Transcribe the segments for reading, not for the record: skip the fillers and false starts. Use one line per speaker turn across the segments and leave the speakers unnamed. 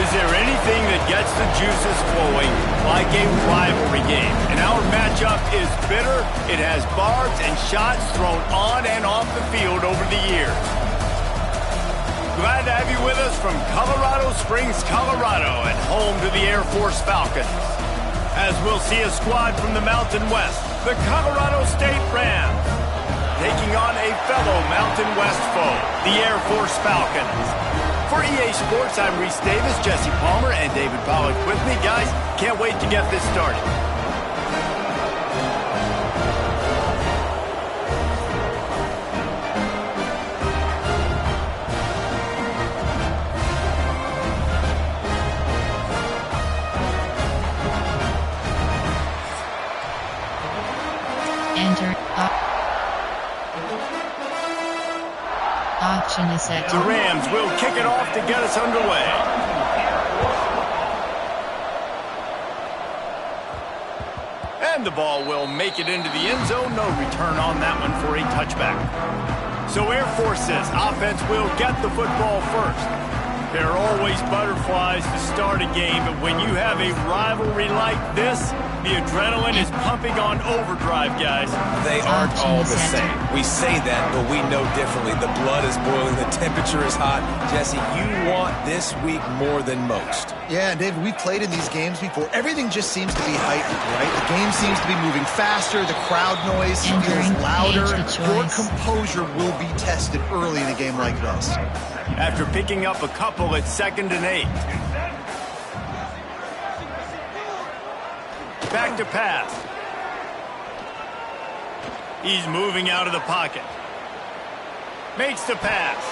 Is there anything that gets the juices flowing like a rivalry game? And our matchup is bitter. It has barbs and shots thrown on and off the field over the years. Glad to have you with us from Colorado Springs, Colorado, and home to the Air Force Falcons. As we'll see a squad from the Mountain West, the Colorado State Rams, taking on a fellow Mountain West foe, the Air Force Falcons. For EA Sports, I'm Reese Davis, Jesse Palmer, and David Pollack with me. Guys, can't wait to get this started.
Enter. Option is set.
The Rams will kick it off to get us underway. And the ball will make it into the end zone. No return on that one for a touchback. So Air Force's offense will get the football first. There are always butterflies to start a game, but when you have a rivalry like this, the adrenaline is pumping on overdrive, guys.
They aren't all the same. We say that, but we know differently. The blood is boiling. The temperature is hot. Jesse, you want this week more than most.
Yeah, and David, we played in these games before. Everything just seems to be heightened, right? The game seems to be moving faster. The crowd noise feels louder. Your composure will be tested early in a game like this.
After picking up a couple at 2nd and 8. Back to pass. He's moving out of the pocket. Makes the pass.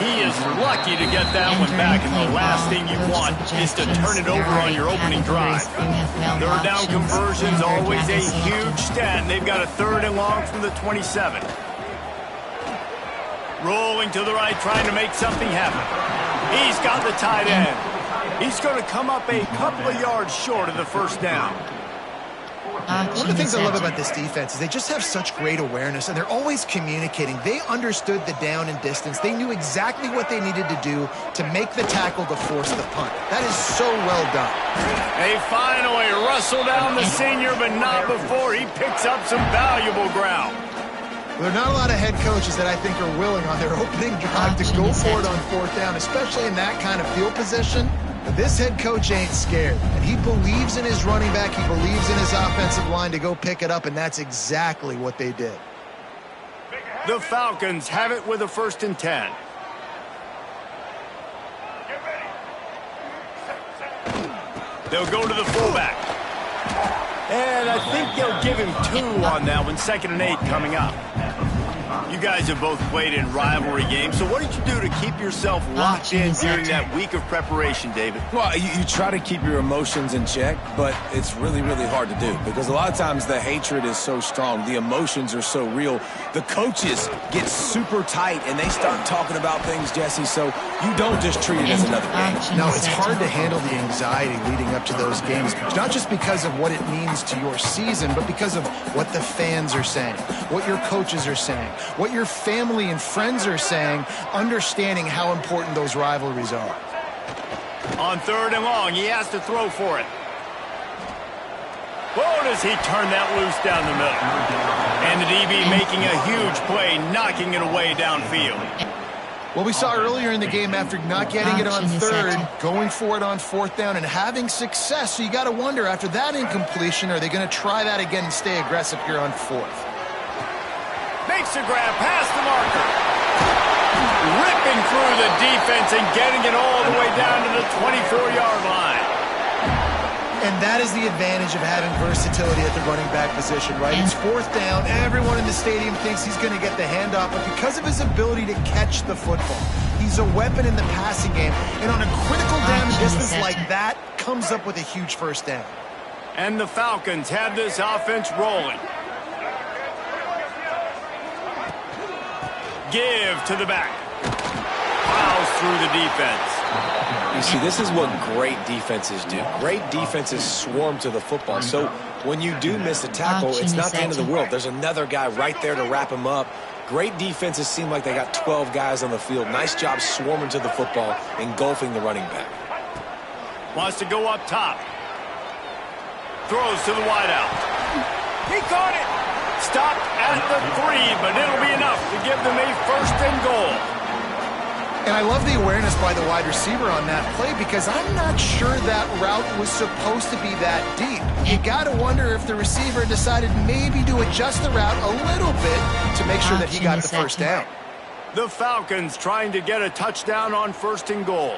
He is lucky to get that one back, and the last thing you want is to turn it over on your opening drive. Third down conversion's always a huge stat, and they've got a 3rd and long from the 27. Rolling to the right, trying to make something happen. He's got the tight end. He's going to come up a couple of yards short of the first down.
One of the things I love about this defense is they just have such great awareness, and they're always communicating. They understood the down and distance. They knew exactly what they needed to do to make the tackle to force the punt. That is so well done.
They finally rustle down the senior, but not before he picks up some valuable ground.
There are not a lot of head coaches that I think are willing on their opening drive to go for it on 4th down, especially in that kind of field position. But this head coach ain't scared, and he believes in his running back. He believes in his offensive line to go pick it up, and that's exactly what they did.
The Falcons have it with a 1st and 10. They'll go to the fullback. And I think they'll give him 2 on that one. 2nd and 8 coming up. You guys have both played in rivalry games, so what did you do to keep yourself locked in during that week of preparation, David?
Well, you try to keep your emotions in check, but it's really, really hard to do because a lot of times the hatred is so strong. The emotions are so real. The coaches get super tight, and they start talking about things, Jesse, so you don't just treat it as another game.
No, it's hard to handle the anxiety leading up to those games, not just because of what it means to your season, but because of what the fans are saying, what your coaches are saying, what your family and friends are saying, understanding how important those rivalries are.
On 3rd and long, he has to throw for it. Oh, does he turn that loose down the middle. And the DB making a huge play, knocking it away downfield.
Well, we saw earlier in the game after not getting it on 3rd, going for it on 4th down and having success. So you got to wonder, after that incompletion, are they going to try that again and stay aggressive here on 4th?
Makes a grab past the marker. Ripping through the defense and getting it all the way down to the 24-yard line.
And that is the advantage of having versatility at the running back position, right? It's 4th down. Everyone in the stadium thinks he's going to get the handoff, but because of his ability to catch the football, he's a weapon in the passing game. And on a critical down distance like that, comes up with a huge 1st down.
And the Falcons have this offense rolling. Give to the back. Plows through the defense.
You see, this is what great defenses do. Great defenses swarm to the football. So when you do miss a tackle, it's not the end of the world. There's another guy right there to wrap him up. Great defenses seem like they got 12 guys on the field. Nice job swarming to the football, engulfing the running back.
Wants to go up top. Throws to the wideout. He caught it. Stopped at the 3, but it'll be enough to give them a 1st and goal.
And I love the awareness by the wide receiver on that play because I'm not sure that route was supposed to be that deep. You got to wonder if the receiver decided maybe to adjust the route a little bit to make sure that he got the 1st down.
The Falcons trying to get a touchdown on 1st and goal.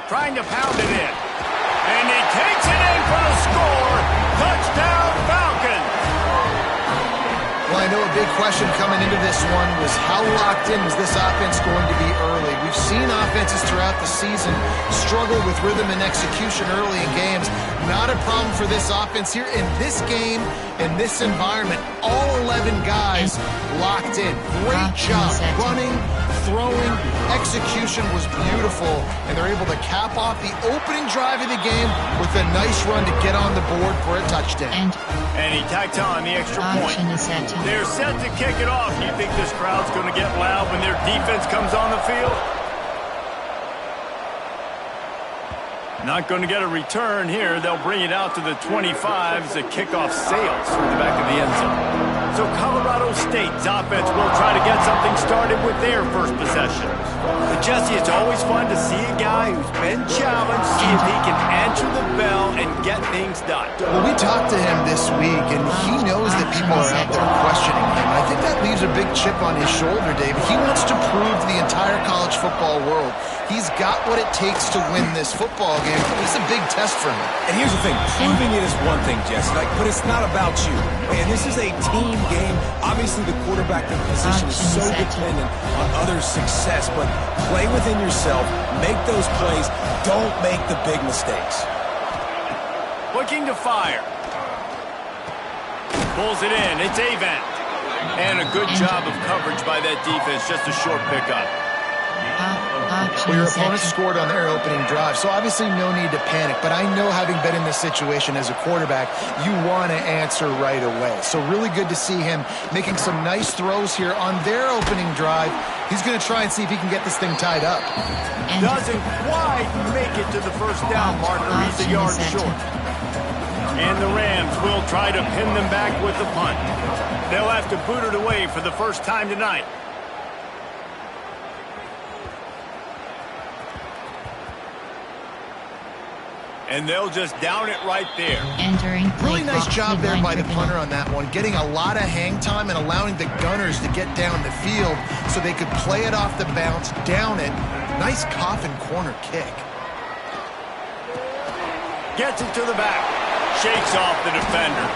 Trying to pound it in. And he takes it in for the score. Touchdown, Falcons.
Well, I know a big question coming into this one was how locked in was this offense going to be early? We've seen offenses throughout the season struggle with rhythm and execution early in games. Not a problem for this offense here in this game, in this environment. All 11 guys locked in. Great job running, throwing, execution was beautiful, and they're able to cap off the opening drive of the game with a nice run to get on the board for a touchdown.
And he tacked on the extra point. They're set to kick it off. Do you think this crowd's going to get loud when their defense comes on the field? Not going to get a return here. They'll bring it out to the 25 as the kickoff sails through the back of the end zone. So Colorado State's offense will try to get something started with their first possession. But Jesse, it's always fun to see a guy who's been challenged, see if he can answer the bell and get things done.
Well, we talked to him this week, and he knows that people are out there questioning him. I think that leaves a big chip on his shoulder, Dave. He wants to prove to the entire college football world he's got what it takes to win this football game. It's a big test for him.
And here's the thing. Proving it is one thing, Jesse, but it's not about you. Man, this is a team game. Obviously, the quarterback position is so dependent on others' success, but play within yourself, make those plays, don't make the big mistakes.
Looking to fire. Pulls it in. It's Avant. And a good job of coverage by that defense. Just a short pickup.
Well, your opponent scored on their opening drive, so obviously no need to panic. But I know, having been in this situation as a quarterback, you want to answer right away. So really good to see him making some nice throws here on their opening drive. He's going to try and see if he can get this thing tied up.
Doesn't quite make it to the 1st down marker. He's a yard short. And the Rams will try to pin them back with the punt. They'll have to boot it away for the first time tonight. And they'll just down it right there.
Really nice job there by the punter on that one, getting a lot of hang time and allowing the Gunners to get down the field so they could play it off the bounce, down it. Nice coffin corner kick.
Gets it to the back. Shakes off the defender.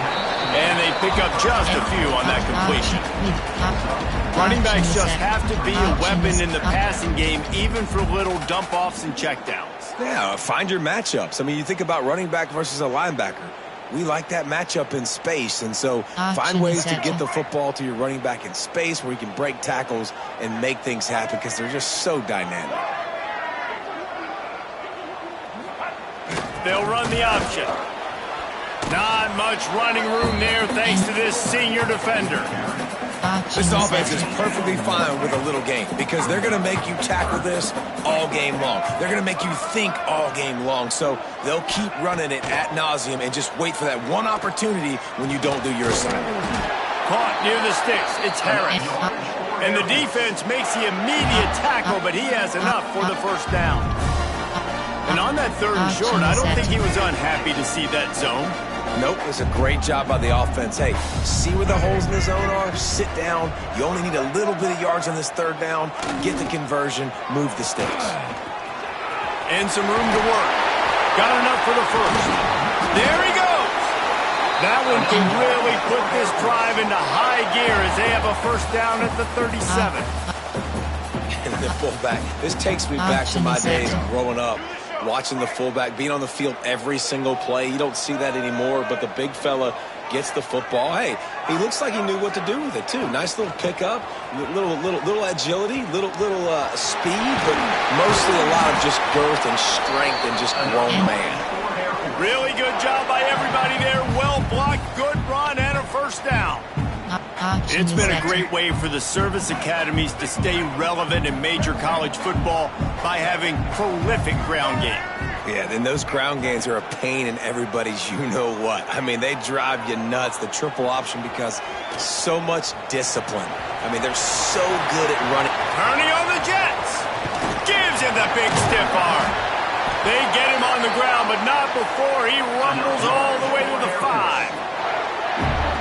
And they pick up just a few on that completion. Running backs just have to be a weapon in the passing game, even for little dump-offs and checkdowns.
Yeah, find your matchups. I mean, you think about running back versus a linebacker. We like that matchup in space, and so find ways to get the football to your running back in space where you can break tackles and make things happen because they're just so dynamic.
They'll run the option. Not much running room there thanks to this senior defender.
This offense is perfectly fine with a little game because they're going to make you tackle this all game long. They're going to make you think all game long. So they'll keep running it ad nauseum and just wait for that one opportunity when you don't do your assignment.
Caught near the sticks. It's Harris. And the defense makes the immediate tackle, but he has enough for the 1st down. And on that 3rd and short, I don't think he was unhappy to see that zone.
Nope, it's a great job by the offense. Hey, see where the holes in the zone are, sit down. You only need a little bit of yards on this 3rd down. Get the conversion, move the sticks.
And some room to work. Got enough for the 1st. There he goes. That one can really put this drive into high gear as they have a 1st down at the 37.
And the fullback. This takes me back to my days growing up. Watching the fullback, being on the field every single play. You don't see that anymore, but the big fella gets the football. Hey, he looks like he knew what to do with it, too. Nice little pickup, little agility, little speed, but mostly a lot of just girth and strength and just grown man.
Really good job by everybody there. Well blocked, good run, and a 1st down. It's been a great way for the service academies to stay relevant in major college football by having prolific ground game.
Yeah, then those ground games are a pain in everybody's you-know-what. I mean, they drive you nuts, the triple option, because so much discipline. I mean, they're so good at running.
Turning on the Jets. Gives him the big stiff arm. They get him on the ground, but not before he rumbles all the way to the 5.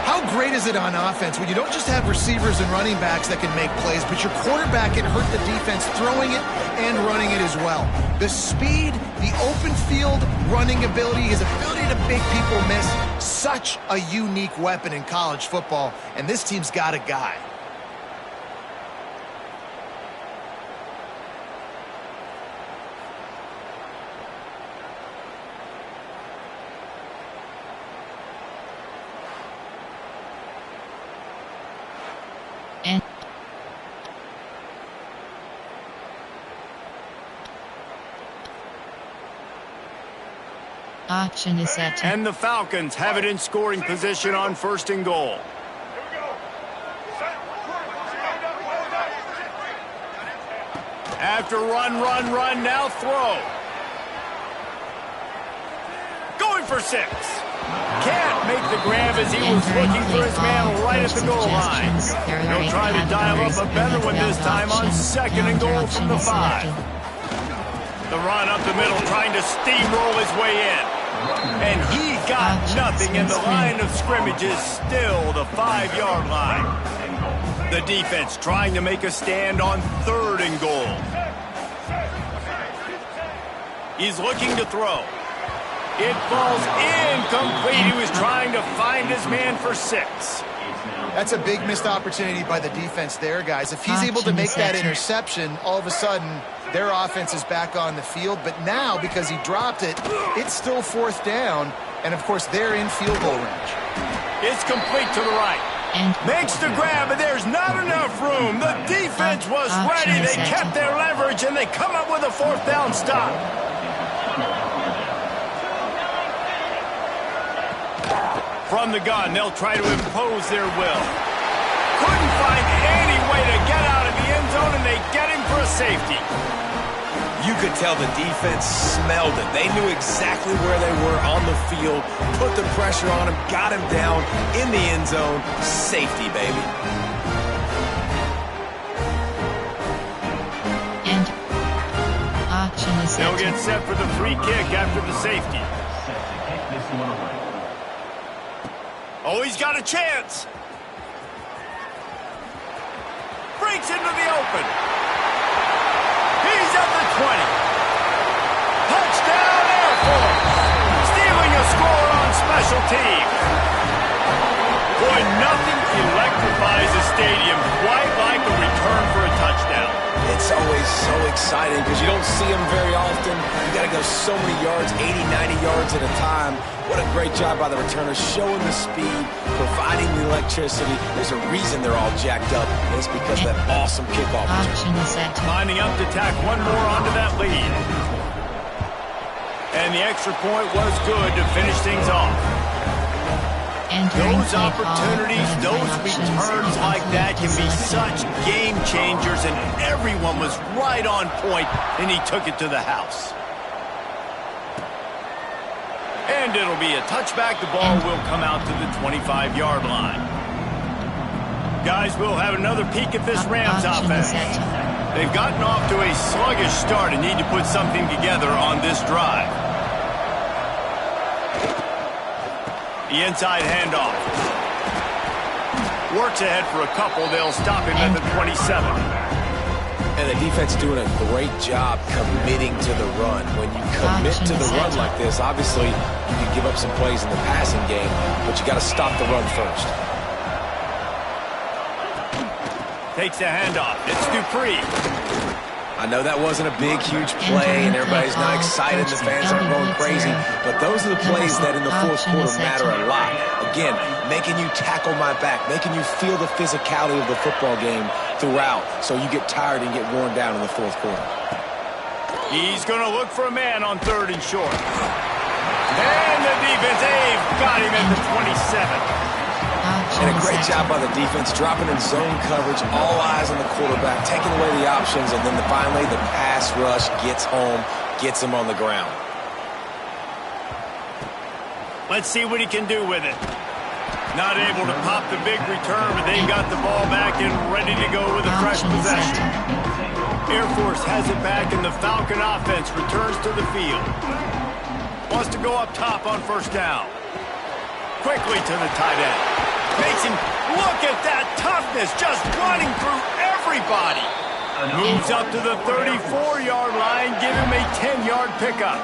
How great is it on offense when you don't just have receivers and running backs that can make plays, but your quarterback can hurt the defense throwing it and running it as well. The speed, the open field running ability, his ability to make people miss, such a unique weapon in college football, and this team's got a guy.
And option is set.
And the Falcons have it in scoring position on 1st and goal. After run, now throw. Going for 6. Can't make the grab as he was looking for his man right at the goal line. He'll try to dial up a better one this time on 2nd and goal from the 5. The run up the middle, trying to steamroll his way in. And he got nothing, and the line of scrimmage is still the 5-yard line. The defense trying to make a stand on 3rd and goal. He's looking to throw. It falls incomplete. He was trying to find his man for 6.
That's a big missed opportunity by the defense there, guys. If he's able to make that interception, all of a sudden, their offense is back on the field. But now, because he dropped it, it's still 4th down. And, of course, they're in field goal range.
It's complete to the right. Makes the grab, but there's not enough room. The defense was ready. They kept their leverage, and they come up with a 4th down stop. From the gun, they'll try to impose their will. Couldn't find any way to get out of the end zone, and they get him for a safety.
You could tell the defense smelled it. They knew exactly where they were on the field, put the pressure on him, got him down in the end zone. Safety, baby.
And option is set.
They'll get set for the free kick after the safety. Oh, he's got a chance. Breaks into the open. He's at the 20. Touchdown, Air Force. Stealing a score on special teams. Boy, nothing electrifies a stadium quite like a return for a touchdown.
It's always so exciting because you don't see them very often. You got to go so many yards, 80, 90 yards at a time. What a great job by the returners, showing the speed, providing the electricity. There's a reason they're all jacked up, and it's because of that awesome kickoff return.
Lining up to tack one more onto that lead. And the extra point was good to finish things off. Those opportunities, those returns like that can be such game changers, and everyone was right on point, and he took it to the house. And it'll be a touchback. The ball will come out to the 25-yard line. Guys, we'll have another peek at this Rams offense. They've gotten off to a sluggish start and need to put something together on this drive. The inside handoff. Works ahead for a couple. They'll stop him at the 27.
And the defense doing a great job committing to the run. When you commit to the run like this, obviously you can give up some plays in the passing game, but you got to stop the run first.
Takes the handoff. It's Dupree.
I know that wasn't a big, huge play, and everybody's not excited, the fans aren't going crazy, but those are the plays that in the 4th quarter matter a lot. Again, making you tackle my back, making you feel the physicality of the football game throughout, so you get tired and get worn down in the 4th quarter.
He's going to look for a man on 3rd and short. And the defense, they've got him at the 27.
And a great job by the defense, dropping in zone coverage, all eyes on the quarterback, taking away the options, and then finally the pass rush gets home, gets him on the ground.
Let's see what he can do with it. Not able to pop the big return, but they've got the ball back and ready to go with a fresh possession. Air Force has it back, and the Falcon offense returns to the field. Wants to go up top on first down. Quickly to the tight end. Makes him look at that toughness, just running through everybody. Moves up to the 34-yard line, give him a 10-yard pickup.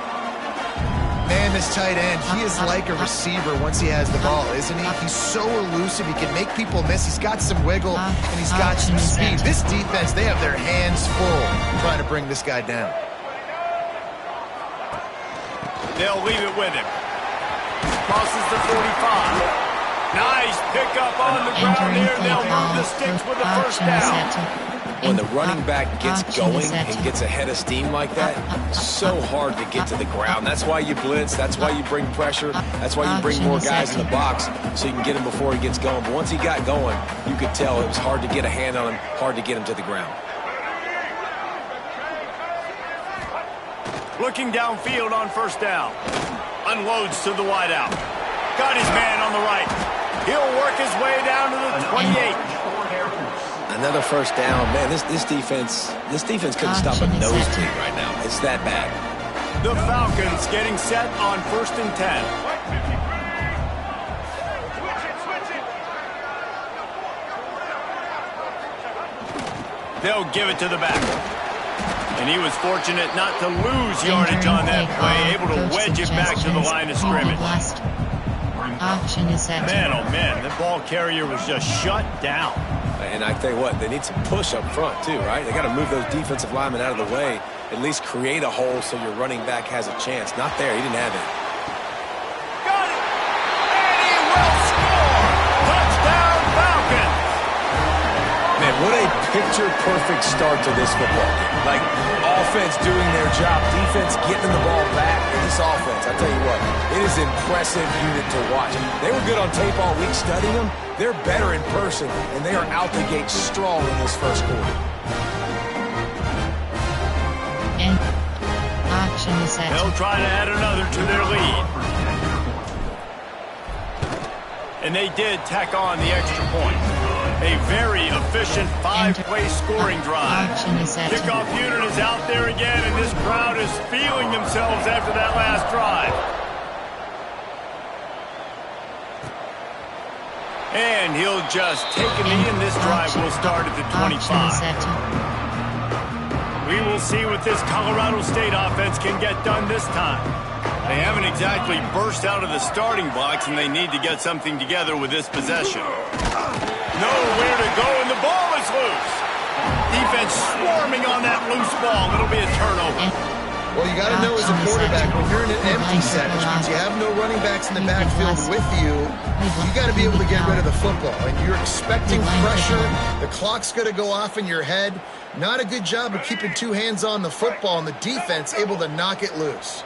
Man, this tight end, he is like a receiver once he has the ball, isn't he? He's so elusive. He can make people miss. He's got some wiggle, and he's got some speed. This defense, they have their hands full trying to bring this guy down.
They'll leave it with him. Crosses the 45. Nice pickup on the ground here. They'll move the sticks with the first down.
When the running back gets going and gets ahead of steam like that, so hard to get to the ground. That's why you blitz. That's why you bring pressure. That's why you bring more guys in the box so you can get him before he gets going. But once he got going, you could tell it was hard to get a hand on him, hard to get him to the ground.
Looking downfield on first down. Unloads to the wideout. Got his man on the right. He'll work his way down to the 28.
Another first down. Man, this defense couldn't stop a nosebleed right now. It's that bad.
The Falcons getting set on 1st and 10. They'll give it to the back. And he was fortunate not to lose yardage on that play, able to wedge it back to the line of scrimmage. Man, oh man, the ball carrier was just shut down.
And I tell you what, they need some push up front too, right? They got to move those defensive linemen out of the way, at least create a hole so your running back has a chance. Not there, he didn't have it.
Got it! And he will score! Touchdown Falcons!
Man, what a picture-perfect start to this football game. Like, offense doing their job, defense getting the ball back, and this offense, I tell you what, it is an impressive unit to watch. They were good on tape all week studying them. They're better in person, and they are out the gate strong in this first quarter.
And action is set.
They'll try to add another to their lead. And they did tack on the extra point. A very efficient 5-play scoring drive. Kickoff unit is out there again, and this crowd is feeling themselves after that last drive. And he'll just take a knee, and this drive will start at the 25. We will see what this Colorado State offense can get done this time. They haven't exactly burst out of the starting blocks, and they need to get something together with this possession. Nowhere to go, and the ball is loose. Defense swarming on that loose ball. It'll be a turnover.
Well, you got to know as a quarterback, when you're in an empty set, which means you have no running backs in the backfield with you, you got to be able to get rid of the football. And you're expecting pressure. The clock's going to go off in your head. Not a good job of keeping two hands on the football, and the defense able to knock it loose.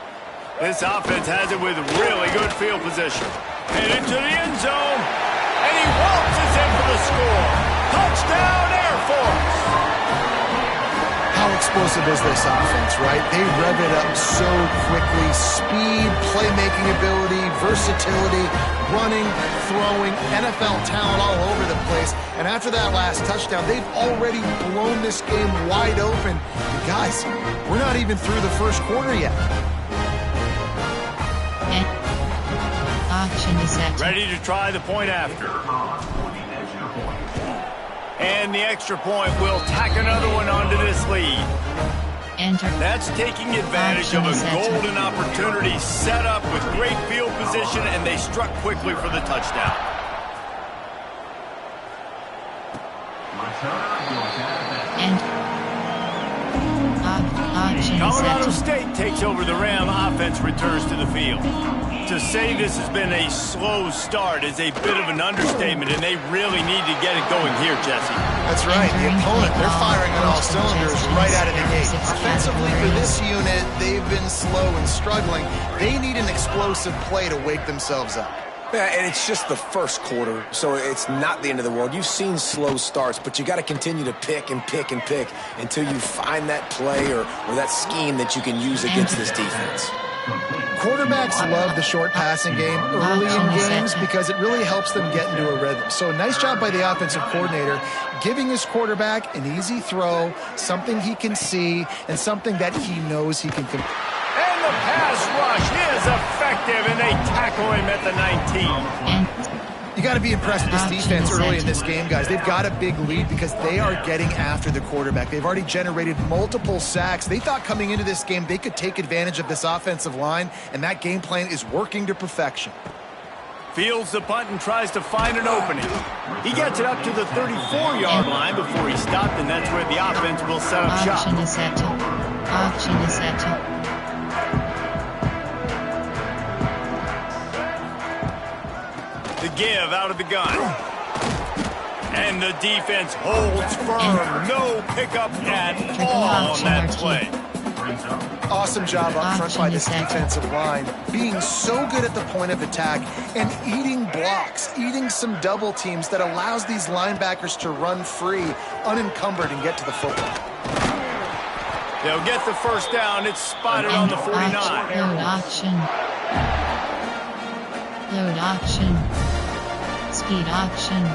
This offense has it with really good field position. And into the end zone. And he waltzes in for the score. Touchdown, Air Force.
How explosive is this offense, right? They rev it up so quickly. Speed, playmaking ability, versatility, running, throwing, NFL talent all over the place. And after that last touchdown, they've already blown this game wide open. And guys, we're not even through the first quarter yet.
Ready to try the point after. And the extra point will tack another one onto this lead. That's taking advantage of a golden opportunity set up with great field position, and they struck quickly for the touchdown. Colorado State takes over the Ram. Offense returns to the field. To say this has been a slow start is a bit of an understatement, and they really need to get it going here, Jesse.
That's right. The opponent, they're firing on all cylinders right out of the gate. Offensively for this unit, they've been slow and struggling. They need an explosive play to wake themselves up.
Yeah, and it's just the first quarter, so it's not the end of the world. You've seen slow starts, but you got to continue to pick and pick and pick until you find that play or that scheme that you can use against this defense.
Quarterbacks love the short passing game early in games because it really helps them get into a rhythm. So nice job by the offensive coordinator giving his quarterback an easy throw, something he can see, and something that he knows he can complete.
And the pass rush is effective, and they tackle him at the 19.
You got to be impressed with this defense early in this game, guys. They've got a big lead because they are getting after the quarterback. They've already generated multiple sacks. They thought coming into this game they could take advantage of this offensive line, and that game plan is working to perfection.
Fields the punt and tries to find an opening. He gets it up to the 34-yard line before he stopped, and that's where the offense will set up shop. The give out of the gun. And the defense holds firm. No pickup at all on that play.
Awesome job up front by this defensive line. Being so good at the point of attack and eating blocks, eating some double teams that allows these linebackers to run free, unencumbered, and get to the football.
They'll get the first down. It's spotted on the 49.
Load option. Speed option.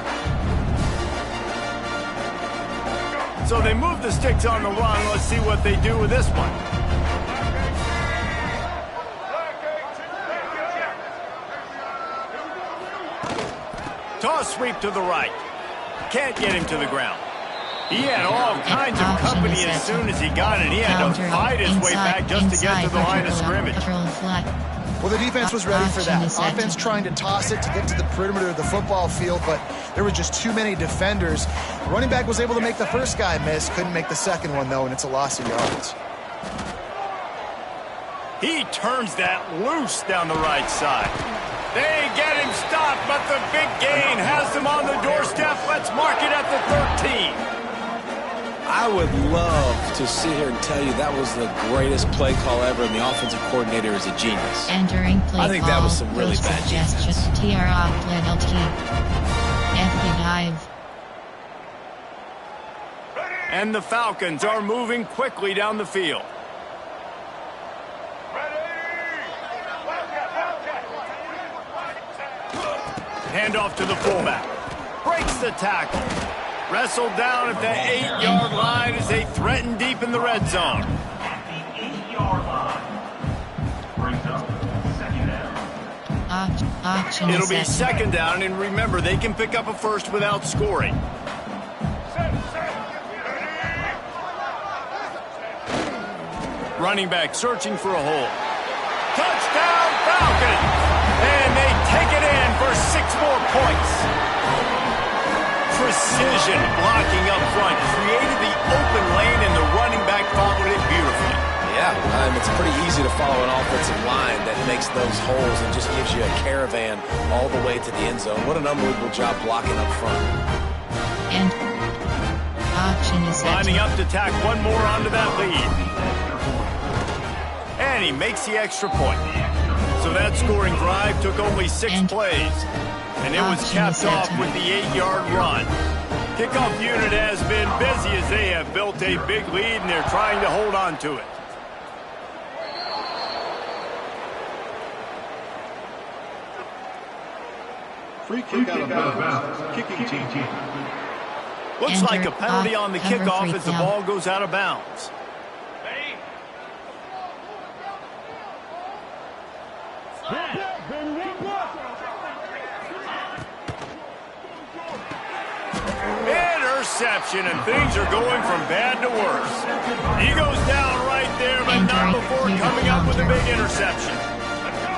So they move the sticks on the run. Let's see what they do with this one. Toss sweep to the right. Can't get him to the ground. He had all kinds of company as soon as he got it. He had to fight his way back just to get to the line of scrimmage.
Well, the defense was ready for that. Offense trying to toss it to get to the perimeter of the football field, but there were just too many defenders. The running back was able to make the first guy miss, couldn't make the second one, though, and it's a loss of yards.
He turns that loose down the right side. They get him stopped, but the big gain has them on the doorstep. Let's mark it at the 13.
I would love to sit here and tell you that was the greatest play call ever, and the offensive coordinator is a genius.
Entering play
I think that was some really bad defense.
Dive.
And the Falcons are moving quickly down the field. Handoff to the fullback. Breaks the tackle. Wrestled down at the 8-yard line as they threaten deep in the red zone.
At the 8-yard line. Brings up second down.
It'll be second down, and remember, they can pick up a first without scoring. Running back searching for a hole. Touchdown Falcons! And they take it in for 6 more points. Precision blocking up front created the open lane, and the running back followed it beautifully.
Yeah, it's pretty easy to follow an offensive line that makes those holes and just gives you a caravan all the way to the end zone. What an unbelievable job blocking up front.
And option is
lining up to tack one more onto that lead. And he makes the extra point. So that scoring drive took only 6 plays. And it was capped off with the 8-yard run. Kickoff unit has been busy as they have built a big lead, and they're trying to hold on to it.
Free kick out of bounds. Kicking team.
Looks like a penalty on the kickoff as the ball goes out of bounds. Interception, and things are going from bad to worse. He goes down right there, but not before coming up with a big interception.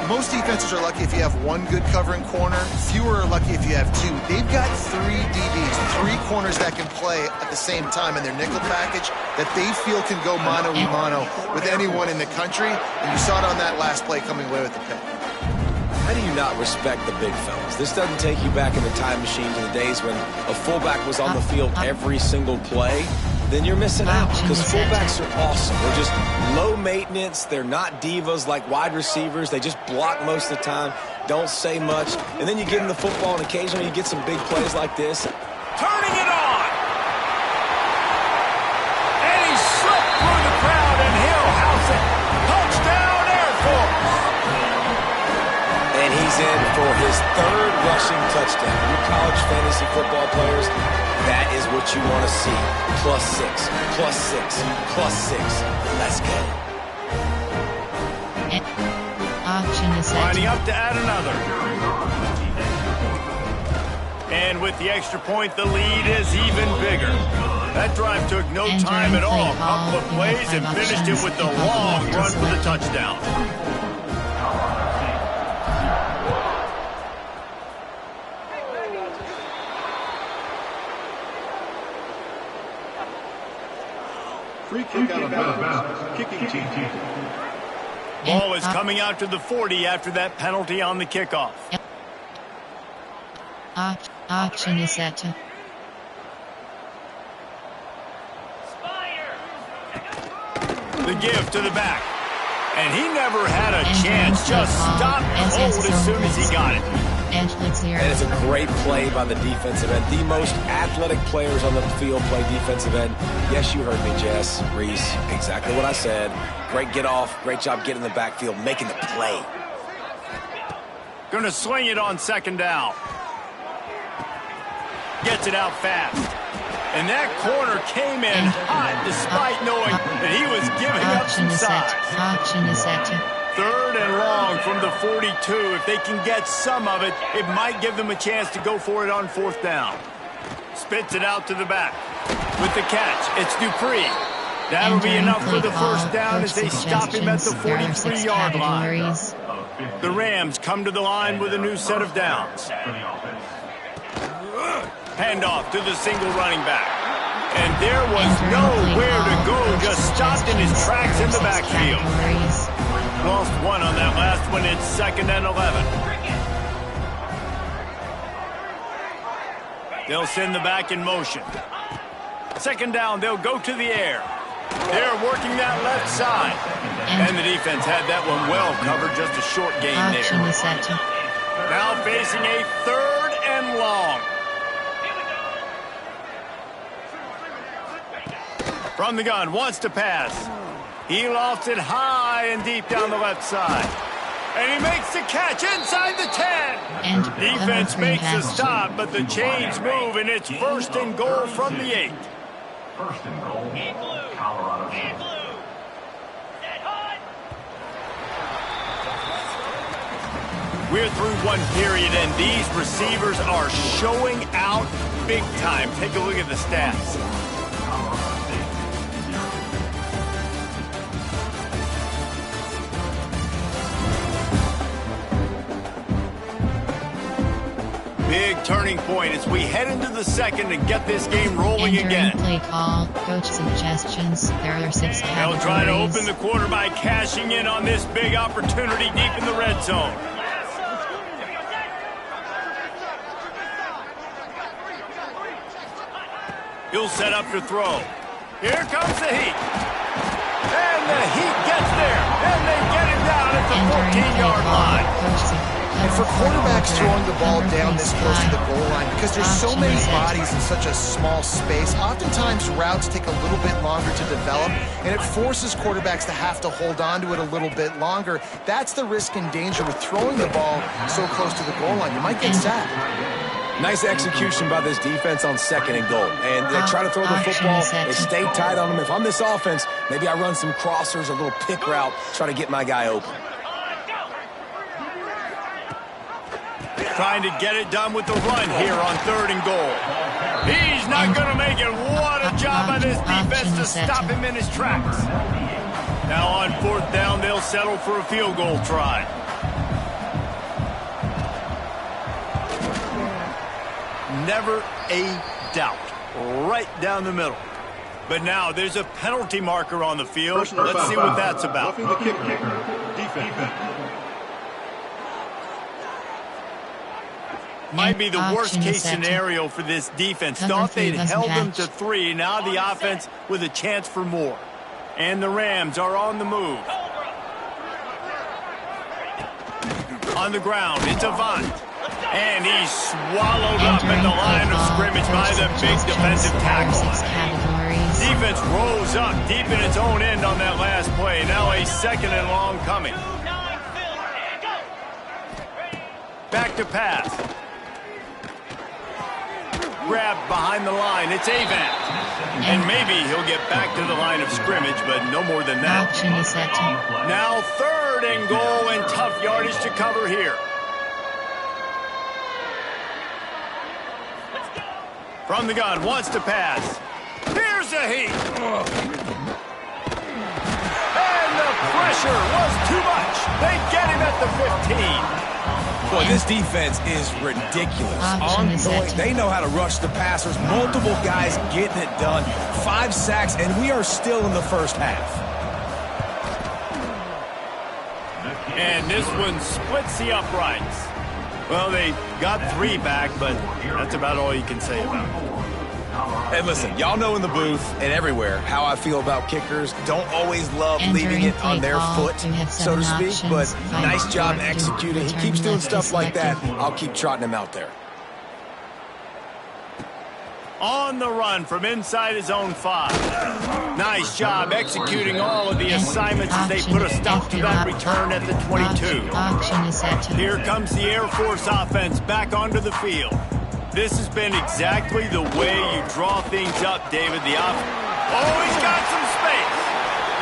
Most defenses are lucky if you have one good covering corner. Fewer are lucky if you have 2. They've got 3 DBs, 3 corners that can play at the same time in their nickel package that they feel can go mano-a-mano with anyone in the country, and you saw it on that last play coming away with the pick.
How do you not respect the big fellas? This doesn't take you back in the time machine to the days when a fullback was on the field every single play. then you're missing out, because
Option
fullbacks are awesome. They're just low maintenance. They're not divas like wide receivers. They just block most of the time, don't say much. And then you give them the football, and occasionally you get some big plays like this.
Turning it on. And he slipped through the crowd, and he'll house it. Touchdown, Air Force.
And he's in for his third rushing touchdown. You college fantasy football players, that is what you want to see. +6, +6, +6. Let's go.
Option is set.
Lining up to add another. And with the extra point, the lead is even bigger. That drive took no time at all. Couple of plays and finished it with the long run for the touchdown.
Free kick out of bounds. Kicking team.
Ball is coming out to the 40 after that penalty on the kickoff.
Option is set to.
The give to the back. And he never had a chance. Just stopped cold as soon as he got it.
And
it's a great play by the defensive end. The most athletic players on the field play defensive end. Yes, you heard me, Jess, Reese. Exactly what I said. Great get off. Great job getting in the backfield, making the play.
Gonna swing it on second down. Gets it out fast. And that corner came in hot despite knowing that he was giving up some size.
Option is set to.
Third and long from the 42. If they can get some of it, it might give them a chance to go for it on fourth down. Spits it out to the back. With the catch, it's Dupree. That'll be enough for the first down as they stop him at the 43-yard line. The Rams come to the line with a new set of downs. Handoff to the single running back. And there was nowhere to go, just stopped in his tracks in the backfield. Lost one on that last one. It's 2nd and 11. They'll send the back in motion. Second down, they'll go to the air. They're working that left side. And the defense had that one well covered, just a short gain there. Now facing a 3rd and long. From the gun, wants to pass. He lofts it high and deep down the left side. And he makes the catch inside the 10. Defense makes a stop, but the chains move, and it's 1st and goal from the 8.
1st and goal, Colorado.
We're through one period, and these receivers are showing out big time. Take a look at the stats. Big turning point as we head into the 2nd and get this game rolling again.
Play call, coach suggestions. There are 6 categories.
They'll try to open the quarter by cashing in on this big opportunity deep in the red zone. He'll set up to throw. Here comes the heat. And the heat gets there. And they get him down at the 14-yard line.
And for quarterbacks throwing the ball down this close to the goal line, because there's so many bodies in such a small space, oftentimes routes take a little bit longer to develop, and it forces quarterbacks to have to hold on to it a little bit longer. That's the risk and danger with throwing the ball so close to the goal line. You might get sacked.
Nice execution by this defense on 2nd and goal. And they try to throw the football. They stay tight on them. If I'm this offense, maybe I run some crossers, a little pick route, try to get my guy open.
Trying to get it done with the run here on 3rd and goal. He's not going to make it. What a job by this defense to stop him in his tracks. Now on 4th down, they'll settle for a field goal try. Never a doubt. Right down the middle. But now there's a penalty marker on the field. Let's see what that's about.
The kicker. Defense.
Might be the worst-case scenario for this defense. Thought they'd held them to 3. Now the offense with a chance for more. And the Rams are on the move. On the ground, it's Avant. And he's swallowed up at the line of scrimmage by the big defensive tackle. Defense rose up deep in its own end on that last play. Now a 2nd and long coming. Back to pass. Grabbed behind the line. It's Avant. And maybe he'll get back to the line of scrimmage, but no more than that. Now 3rd and goal and tough yardage to cover here. From the gun, wants to pass. Here's a heat. And the pressure was too much. They get him at the 15.
Boy, this defense is ridiculous. On point, they know how to rush the passers. Multiple guys getting it done. 5 sacks, and we are still in the first half.
And this one splits the uprights. Well, they got 3 back, but that's about all you can say about it.
And listen, y'all know in the booth and everywhere how I feel about kickers. Don't always love leaving it on their foot, so to speak, but nice job executing. He keeps doing stuff like that. I'll keep trotting him out there.
On the run from inside his own 5. Nice job executing all of the assignments as they put a stop to that return at the 22. Here comes the Air Force offense back onto the field. This has been exactly the way you draw things up, David. The offense. Oh, he's got some space.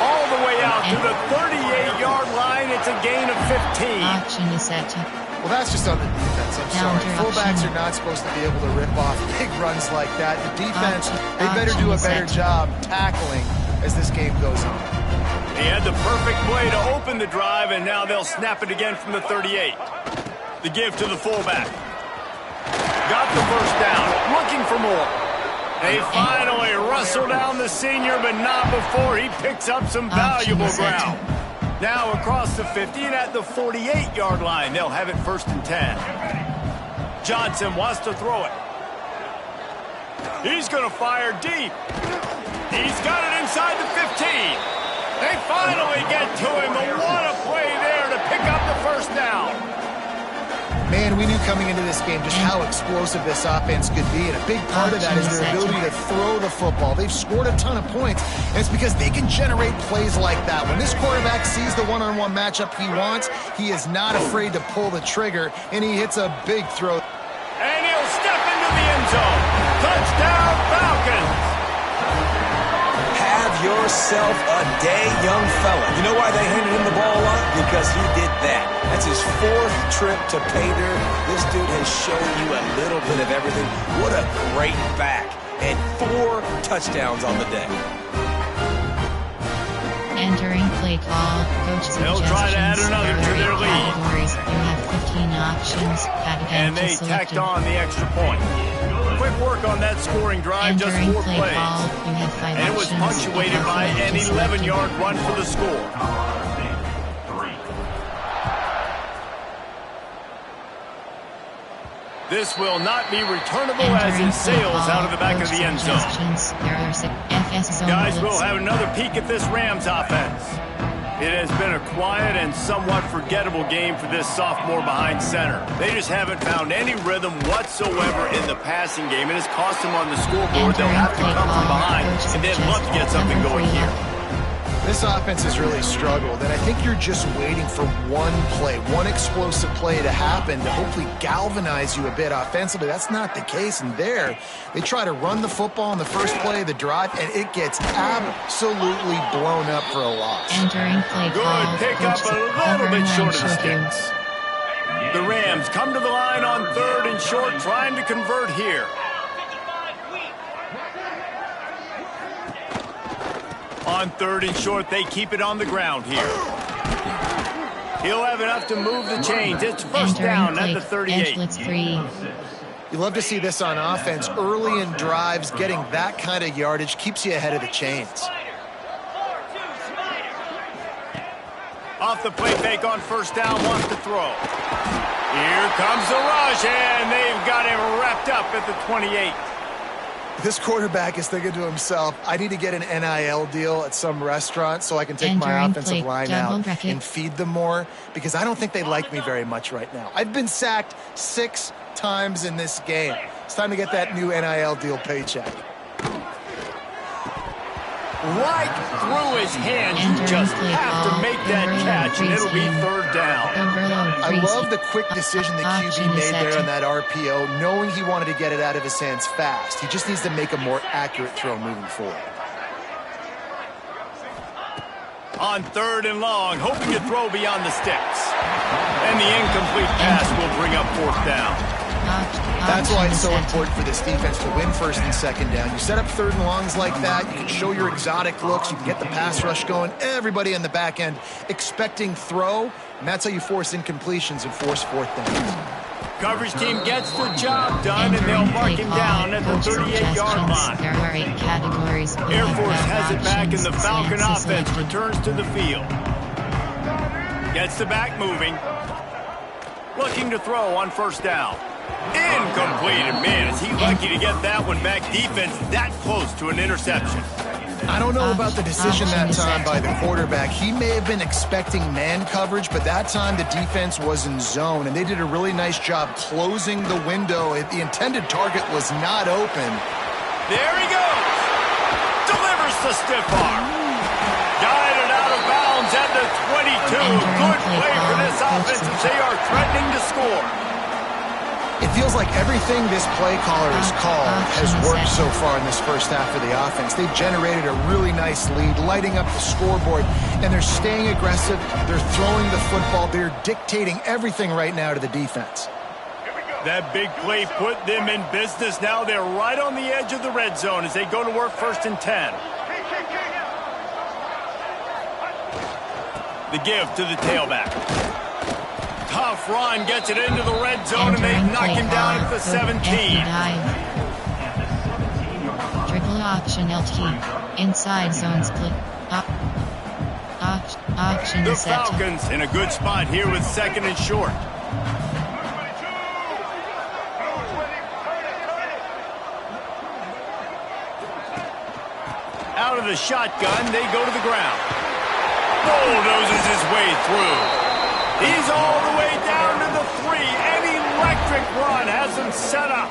All the way out to the 38-yard line. It's a gain of 15.
Well, that's just on the defense. I'm sorry. Fullbacks are not supposed to be able to rip off big runs like that. The defense, they better do a better job tackling as this game goes on.
He had the perfect play to open the drive, and now they'll snap it again from the 38. The give to the fullback. Got the first down, looking for more. They finally wrestle down the senior, but not before he picks up some valuable ground. Now across the 50 and at the 48-yard line, they'll have it 1st and 10. Johnson wants to throw it. He's going to fire deep. He's got it inside the 15. They finally get to him, but what a play there to pick up the first down.
Man, we knew coming into this game just how explosive this offense could be, and a big part of that is their ability to throw the football. They've scored a ton of points, and it's because they can generate plays like that. When this quarterback sees the one-on-one matchup he wants, he is not afraid to pull the trigger, and he hits a big throw.
And he'll step into the end zone. Touchdown, Falcons!
Have yourself a day, young fella. You know why they handed him the ball a lot? Because he did that. That's his 4th trip to pay dirt. This dude has shown you a little bit of everything. What a great back. And 4 touchdowns on the day.
Entering play call. Coach suggestions.
They'll try to add another to their lead.
You have 15 options.
And they tacked on the extra point. Quick work on that scoring drive, just 4 plays. And it was punctuated by an 11-yard run for the score. This will not be returnable as it sails out of the back of the end zone. Guys, we'll have another peek at this Rams offense. It has been a quiet and somewhat forgettable game for this sophomore behind center. They just haven't found any rhythm whatsoever in the passing game. It has cost them on the scoreboard. They'll have to come from behind, and they'd love to get something going here.
This offense has really struggled, and I think you're just waiting for one play, one explosive play to happen to hopefully galvanize you a bit offensively. That's not the case, and there, they try to run the football in the first play of the drive, and it gets absolutely blown up for a loss.
Entering play call.
Good pickup, a little bit short of the sticks. The Rams come to the line on 3rd and short, trying to convert here. On 3rd and short, they keep it on the ground here. He'll have enough to move the chains. It's 1st down at the 38.
You love to see this on offense. Early in drives, getting that kind of yardage keeps you ahead of the chains.
Off the play fake on 1st down, wants to throw. Here comes the rush, and they've got him wrapped up at the 28.
This quarterback is thinking to himself, I need to get an NIL deal at some restaurant so I can take my offensive line out and feed them more, because I don't think they like me very much right now. I've been sacked 6 times in this game. It's time to get that new NIL deal paycheck.
Right through his hands. You just have to make that catch, and it'll be 3rd down.
I love the quick decision the QB made there on that RPO, knowing he wanted to get it out of his hands fast. He just needs to make a more accurate throw moving forward.
On 3rd and long, hoping to throw beyond the sticks. And the incomplete pass will bring up 4th down.
That's why it's so important for this defense to win 1st and 2nd down. You set up 3rd and longs like that, you can show your exotic looks, you can get the pass rush going, everybody in the back end expecting throw, and that's how you force incompletions and force 4th down.
Coverage team gets the job done, and they'll mark him down at the 38-yard line.
There are 8 categories.
Air Force has it back, and the Falcon offense returns to the field. Gets the back moving. Looking to throw on 1st down. Incomplete, and man, is he lucky to get that one back. Defense that close to an interception.
I don't know about the decision that time by the quarterback. He may have been expecting man coverage, but that time the defense was in zone, and they did a really nice job closing the window. The intended target was not open.
There he goes. Delivers the stiff arm. Guided out of bounds at the 22. Good play for this offense as they are threatening to score.
It feels like everything this play caller has called has worked so far in this first half of the offense. They've generated a really nice lead, lighting up the scoreboard, and they're staying aggressive. They're throwing the football. They're dictating everything right now to the defense.
That big play put them in business. Now they're right on the edge of the red zone as they go to work 1st and 10. The give to the tailback. Tough run, gets it into the red zone, and they knock him down at the 17.
Triple option LT. Inside zone split. Option
the
set.
Falcons in a good spot here with 2nd and short. Out of the shotgun, they go to the ground. Bulldozes his way through. He's all the way down to the 3. An electric run has him set up.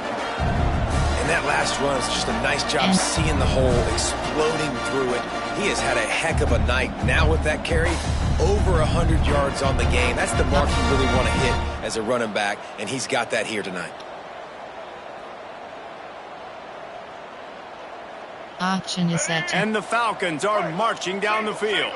And that last run is just a nice job seeing the hole, exploding through it. He has had a heck of a night. Now with that carry, over 100 yards on the game. That's the mark you really want to hit as a running back, and he's got that here tonight.
Option is set.
And the Falcons are marching down the field.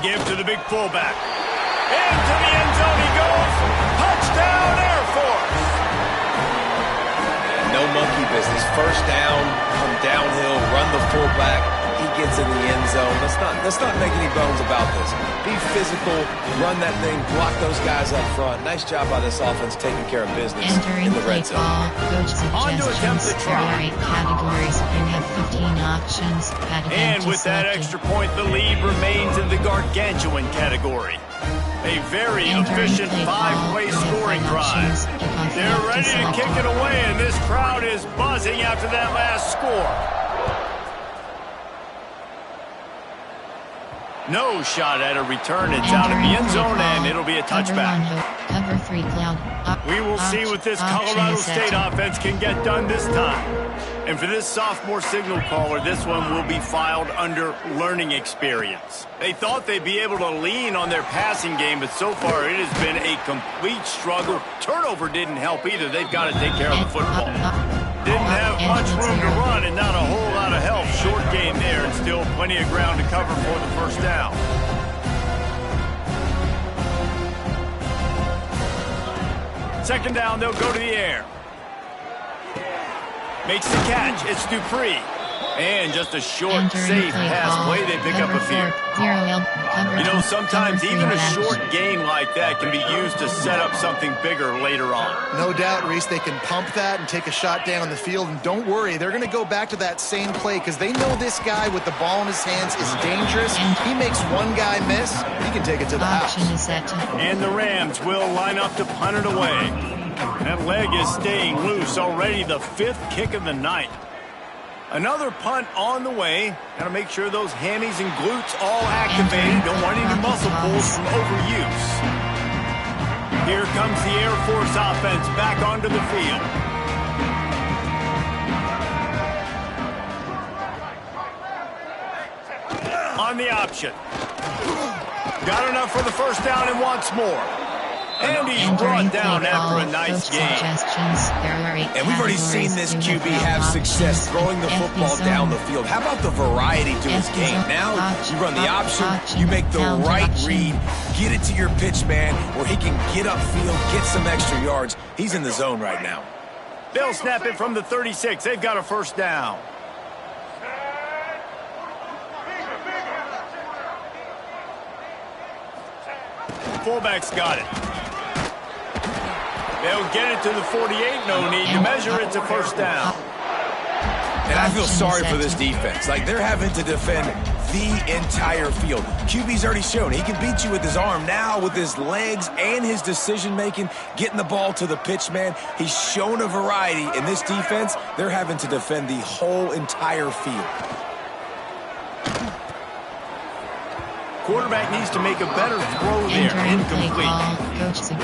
Give to the big fullback. Into the end zone he goes. Touchdown, Air Force.
No monkey business. 1st down, come downhill, run the fullback. He gets in the end zone. Let's not make any bones about this. Be physical, run that thing, block those guys up front. Nice job by this offense taking care of business in the red zone.
Coach
On to attempt the
there are
try.
8 categories. You have 15 options.
And with that extra point, the lead remains in the gargantuan category. A very efficient 5-play scoring drive. They're ready to kick it away, and this crowd is buzzing after that last score. No shot at a return. It's out of the end zone, and it'll be a touchback.
Cover 3 cloud.
We will see what this Colorado State offense can get done this time. And for this sophomore signal caller, this one will be filed under learning experience. They thought they'd be able to lean on their passing game, but so far it has been a complete struggle. Turnover didn't help either. They've got to take care of the football. Didn't have much room to run and not a whole lot of help. Short game there and still plenty of ground to cover for the 1st down. Second down, they'll go to the air. Makes the catch. It's Dupree. And just a short, safe pass play, they pick up a few. You know, sometimes even a short gain like that can be used to set up something bigger later on.
No doubt, Reese, they can pump that and take a shot down the field. And don't worry, they're going to go back to that same play because they know this guy with the ball in his hands is dangerous. He makes one guy miss, he can take it to the house.
And the Rams will line up to punt it away. That leg is staying loose, already the 5th kick of the night. Another punt on the way. Got to make sure those hammies and glutes all activated. Don't want any muscle pulls from overuse. Here comes the Air Force offense back onto the field. On the option. Got enough for the first down and wants more. And he's brought down after a nice game.
And we've already seen this QB have success throwing the football down the field. How about the variety to his game? Now you run the option, you make the right read, get it to your pitch man where he can get upfield, get some extra yards. He's in the zone right now.
They'll snap it from the 36. They've got a first down. Fullback's got it. They'll get it to the 48. No need to measure. It's a first down.
And I feel sorry for this defense. Like, they're having to defend the entire field. QB's already shown he can beat you with his arm. Now with his legs and his decision-making, getting the ball to the pitch man, he's shown a variety. In this defense, they're having to defend the whole entire field.
Quarterback needs to make a better throw there. Incomplete.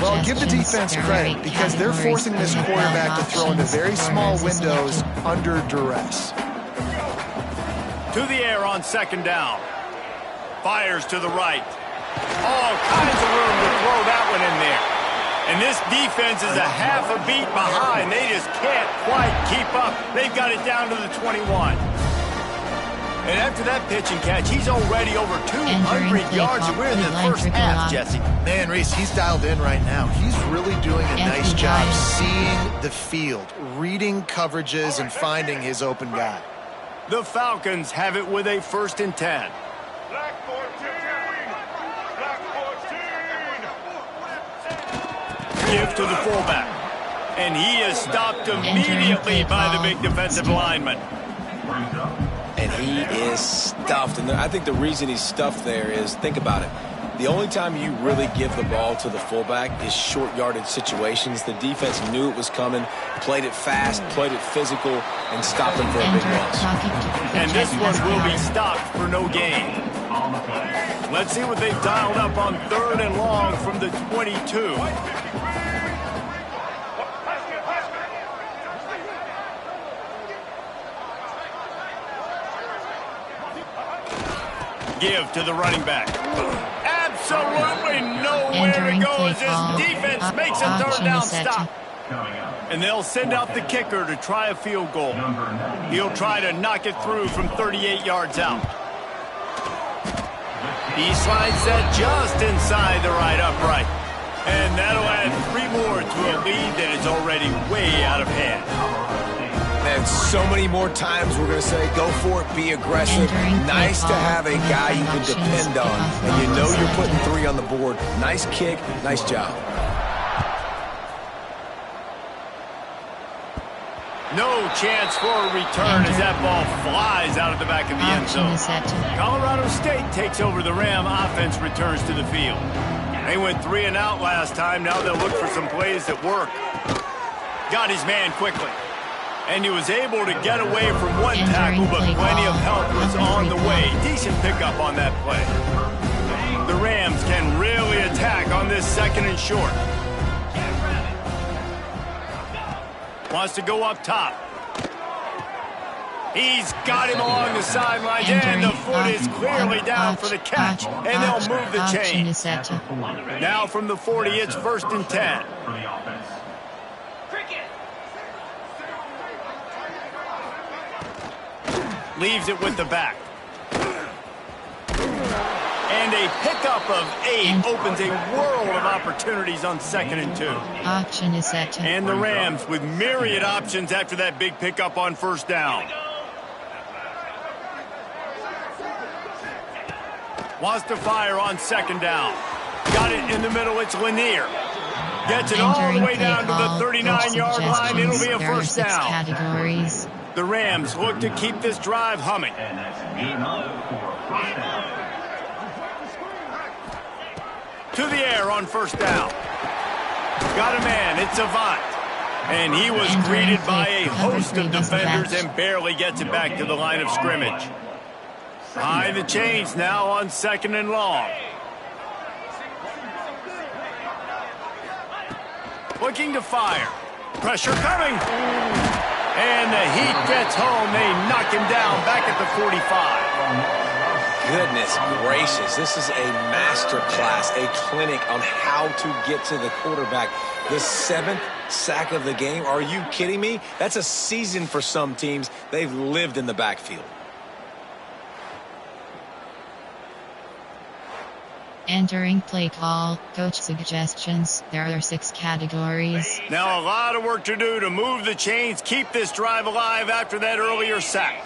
Well, give the defense credit because they're forcing this quarterback to throw into very small windows under duress.
To the air on second down. Fires to the right. All kinds of room to throw that one in there. And this defense is a half a beat behind. They just can't quite keep up. They've got it down to the 21. And after that pitch and catch, he's already over 200 yards, and we're in the first half, Jesse.
Man, Reese, he's dialed in right now. He's really doing a nice job seeing the field, reading coverages, and finding his open guy.
The Falcons have it with a 1st and 10.
Black 14! Black 14!
Give to the fullback. And he is stopped immediately by the big defensive lineman.
And he is stuffed. And I think the reason he's stuffed there is, think about it. The only time you really give the ball to the fullback is short yardage situations. The defense knew it was coming, played it fast, played it physical, and stopped him for a big loss.
And this one will be stopped for no gain. Let's see what they've dialed up on 3rd and long from the 22. Give to the running back. Absolutely nowhere to go as his defense makes a 3rd down stop. And they'll send out the kicker to try a field goal. He'll try to knock it through from 38 yards out. He slides that just inside the right upright. And that'll add 3 more to a lead that is already way out of hand.
And so many more times we're going to say, go for it, be aggressive. Nice to have a guy you can depend on. And you know you're putting 3 on the board. Nice kick, nice job.
No chance for a return as that ball flies out of the back of the end zone. Colorado State takes over. The Ram offense returns to the field. They went 3 and out last time. Now they'll look for some plays that work. Got his man quickly. And he was able to get away from one tackle, but plenty of help was on the way. Decent pickup on that play. The Rams can really attack on this 2nd and short. Wants to go up top. He's got him along the sidelines, and the foot is clearly down for the catch, and they'll move the chain. Now from the 40, it's 1st and 10. Leaves it with the back. And a pickup of 8 opens a world of opportunities on 2nd and 2.
Option is set.
And the Rams with myriad options after that big pickup on 1st down. Wants to fire on second down. Got it in the middle. It's Lanier. Gets it all the way down to the 39-yard line. It'll be a first down.
Categories.
The Rams look to keep this drive humming.
And that's Nehemiah for first down.
To the air on first down. Got a man. It's Avant. And he was greeted by a host of defenders and barely gets it back to the line of scrimmage. Behind the chains now on second and long. Looking to fire. Pressure coming. And the Heat gets home. They knock him down back at the 45.
Goodness gracious, this is a master class, a clinic on how to get to the quarterback. The 7th sack of the game. Are you kidding me? That's a season for some teams. They've lived in the backfield.
Entering play call, coach suggestions. There are 6 categories.
Now a lot of work to do to move the chains, keep this drive alive after that earlier sack.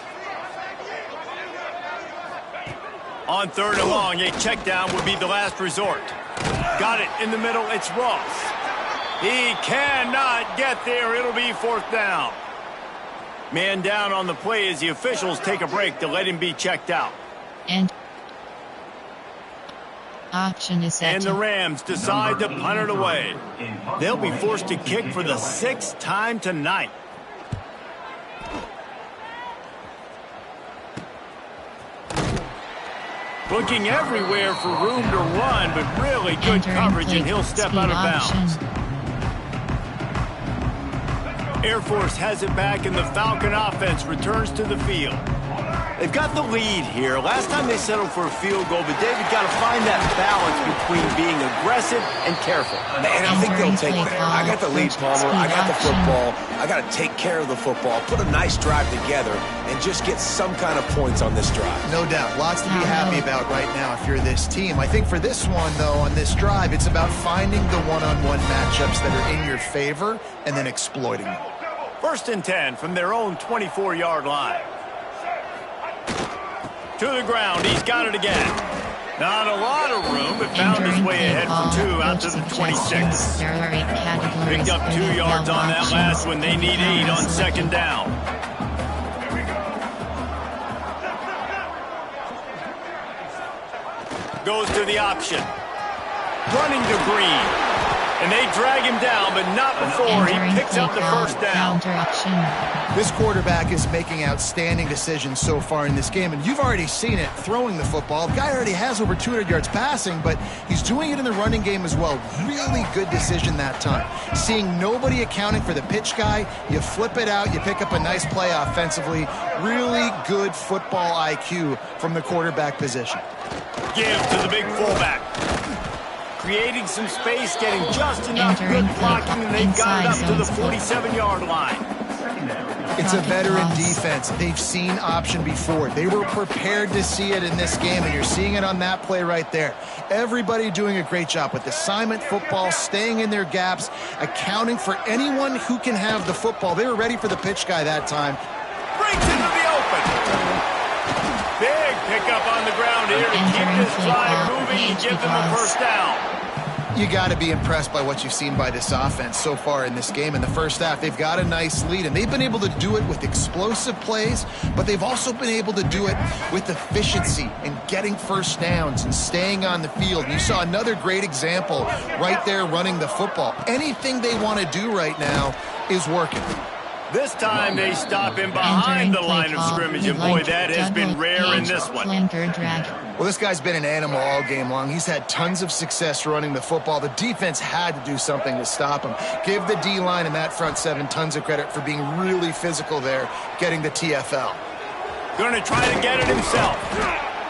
On third and long, a check down would be the last resort. Got it in the middle, it's Ross. He cannot get there, it'll be fourth down. Man down on the play as the officials take a break to let him be checked out.
And option is set.
And the Rams decide to punt it away. They'll be forced to kick for the 6th time tonight. Looking everywhere for room to run, but really good coverage, and he'll step out of bounds. Air Force has it back, and the Falcon offense returns to the field. They've got the lead here. Last time they settled for a field goal, but David got to find that balance between being aggressive and careful.
And I think they'll take that. I got the lead, Palmer. I got the football. I got to take care of the football, put a nice drive together, and just get some kind of points on this drive.
No doubt. Lots to be happy about right now if you're this team. I think for this one, though, on this drive, it's about finding the one-on-one matchups that are in your favor and then exploiting them.
First and 10 from their own 24-yard line. To the ground, he's got it again. Not a lot of room, but found his way ahead for 2 out to the 26.
There are 8 categories.
Picked up 2 yards on that last one. They need 8 on second down. Goes to the option. Running to Green. And they drag him down, but not before he picks up the first down.
This quarterback is making outstanding decisions so far in this game, and you've already seen it throwing the football. The guy already has over 200 yards passing, but he's doing it in the running game as well. Really good decision that time. Seeing nobody accounting for the pitch guy, you flip it out, you pick up a nice play offensively. Really good football IQ from the quarterback position.
Give to the big fullback. Creating some space, getting just enough good blocking, and they've got it up to the 47-yard line.
It's a veteran defense. They've seen option before. They were prepared to see it in this game, and you're seeing it on that play right there. Everybody doing a great job with assignment football, staying in their gaps, accounting for anyone who can have the football. They were ready for the pitch guy that time.
Breaks into the open. Big pickup on the ground here to keep this drive moving and give them a first down.
You got to be impressed by what you've seen by this offense so far in this game. In the first half, they've got a nice lead, and they've been able to do it with explosive plays, but they've also been able to do it with efficiency and getting first downs and staying on the field. And you saw another great example right there running the football. Anything they want to do right now is working.
This time they stop him behind the line of scrimmage, and boy, that has been rare in this one.
Well, this guy's been an animal all game long. He's had tons of success running the football. The defense had to do something to stop him. Give the D-line and that front seven tons of credit for being really physical there, getting the TFL.
Going to try to get it himself.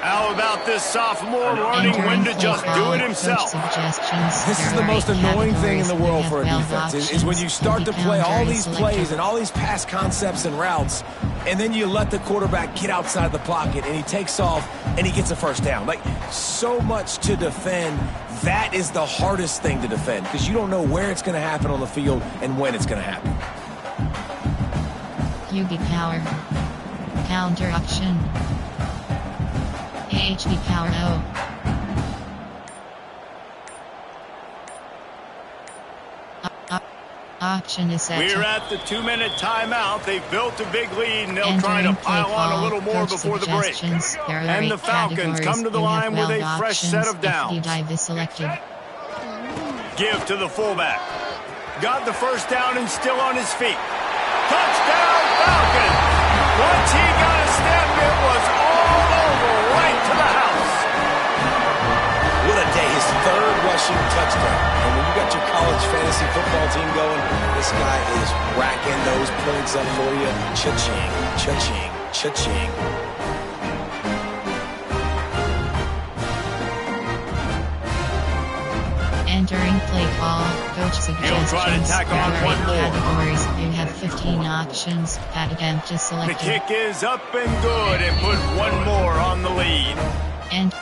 How about this sophomore learning when to just do it himself?
This is the most annoying thing in the world for a defense, is when you start to play all these plays and all these pass concepts and routes, and then you let the quarterback get outside the pocket, and he takes off, and he gets a first down. Like, so much to defend. That is the hardest thing to defend, because you don't know where it's going to happen on the field and when it's going to happen.
QB power. Counter option. HD power O. Option is set.
We're at the 2-minute timeout. They've built a big lead, and they'll try to pile on a little more before the break. And the Falcons come to the line with a fresh set of downs. Give to the fullback. Got the first down and still on his feet. Touchdown, Falcons! Once he got a step, it was all over, right to the house.
What a day, his third rushing touchdown. And when you got your college fantasy football team going, this guy is racking those points up for you. Cha-ching, cha-ching, cha-ching.
Entering play call, coach suggestions.
He'll try to tack on one more.
Categories. You have 15 options. Pat attempt is selected.
The kick is up and good, and put one more on the lead.
And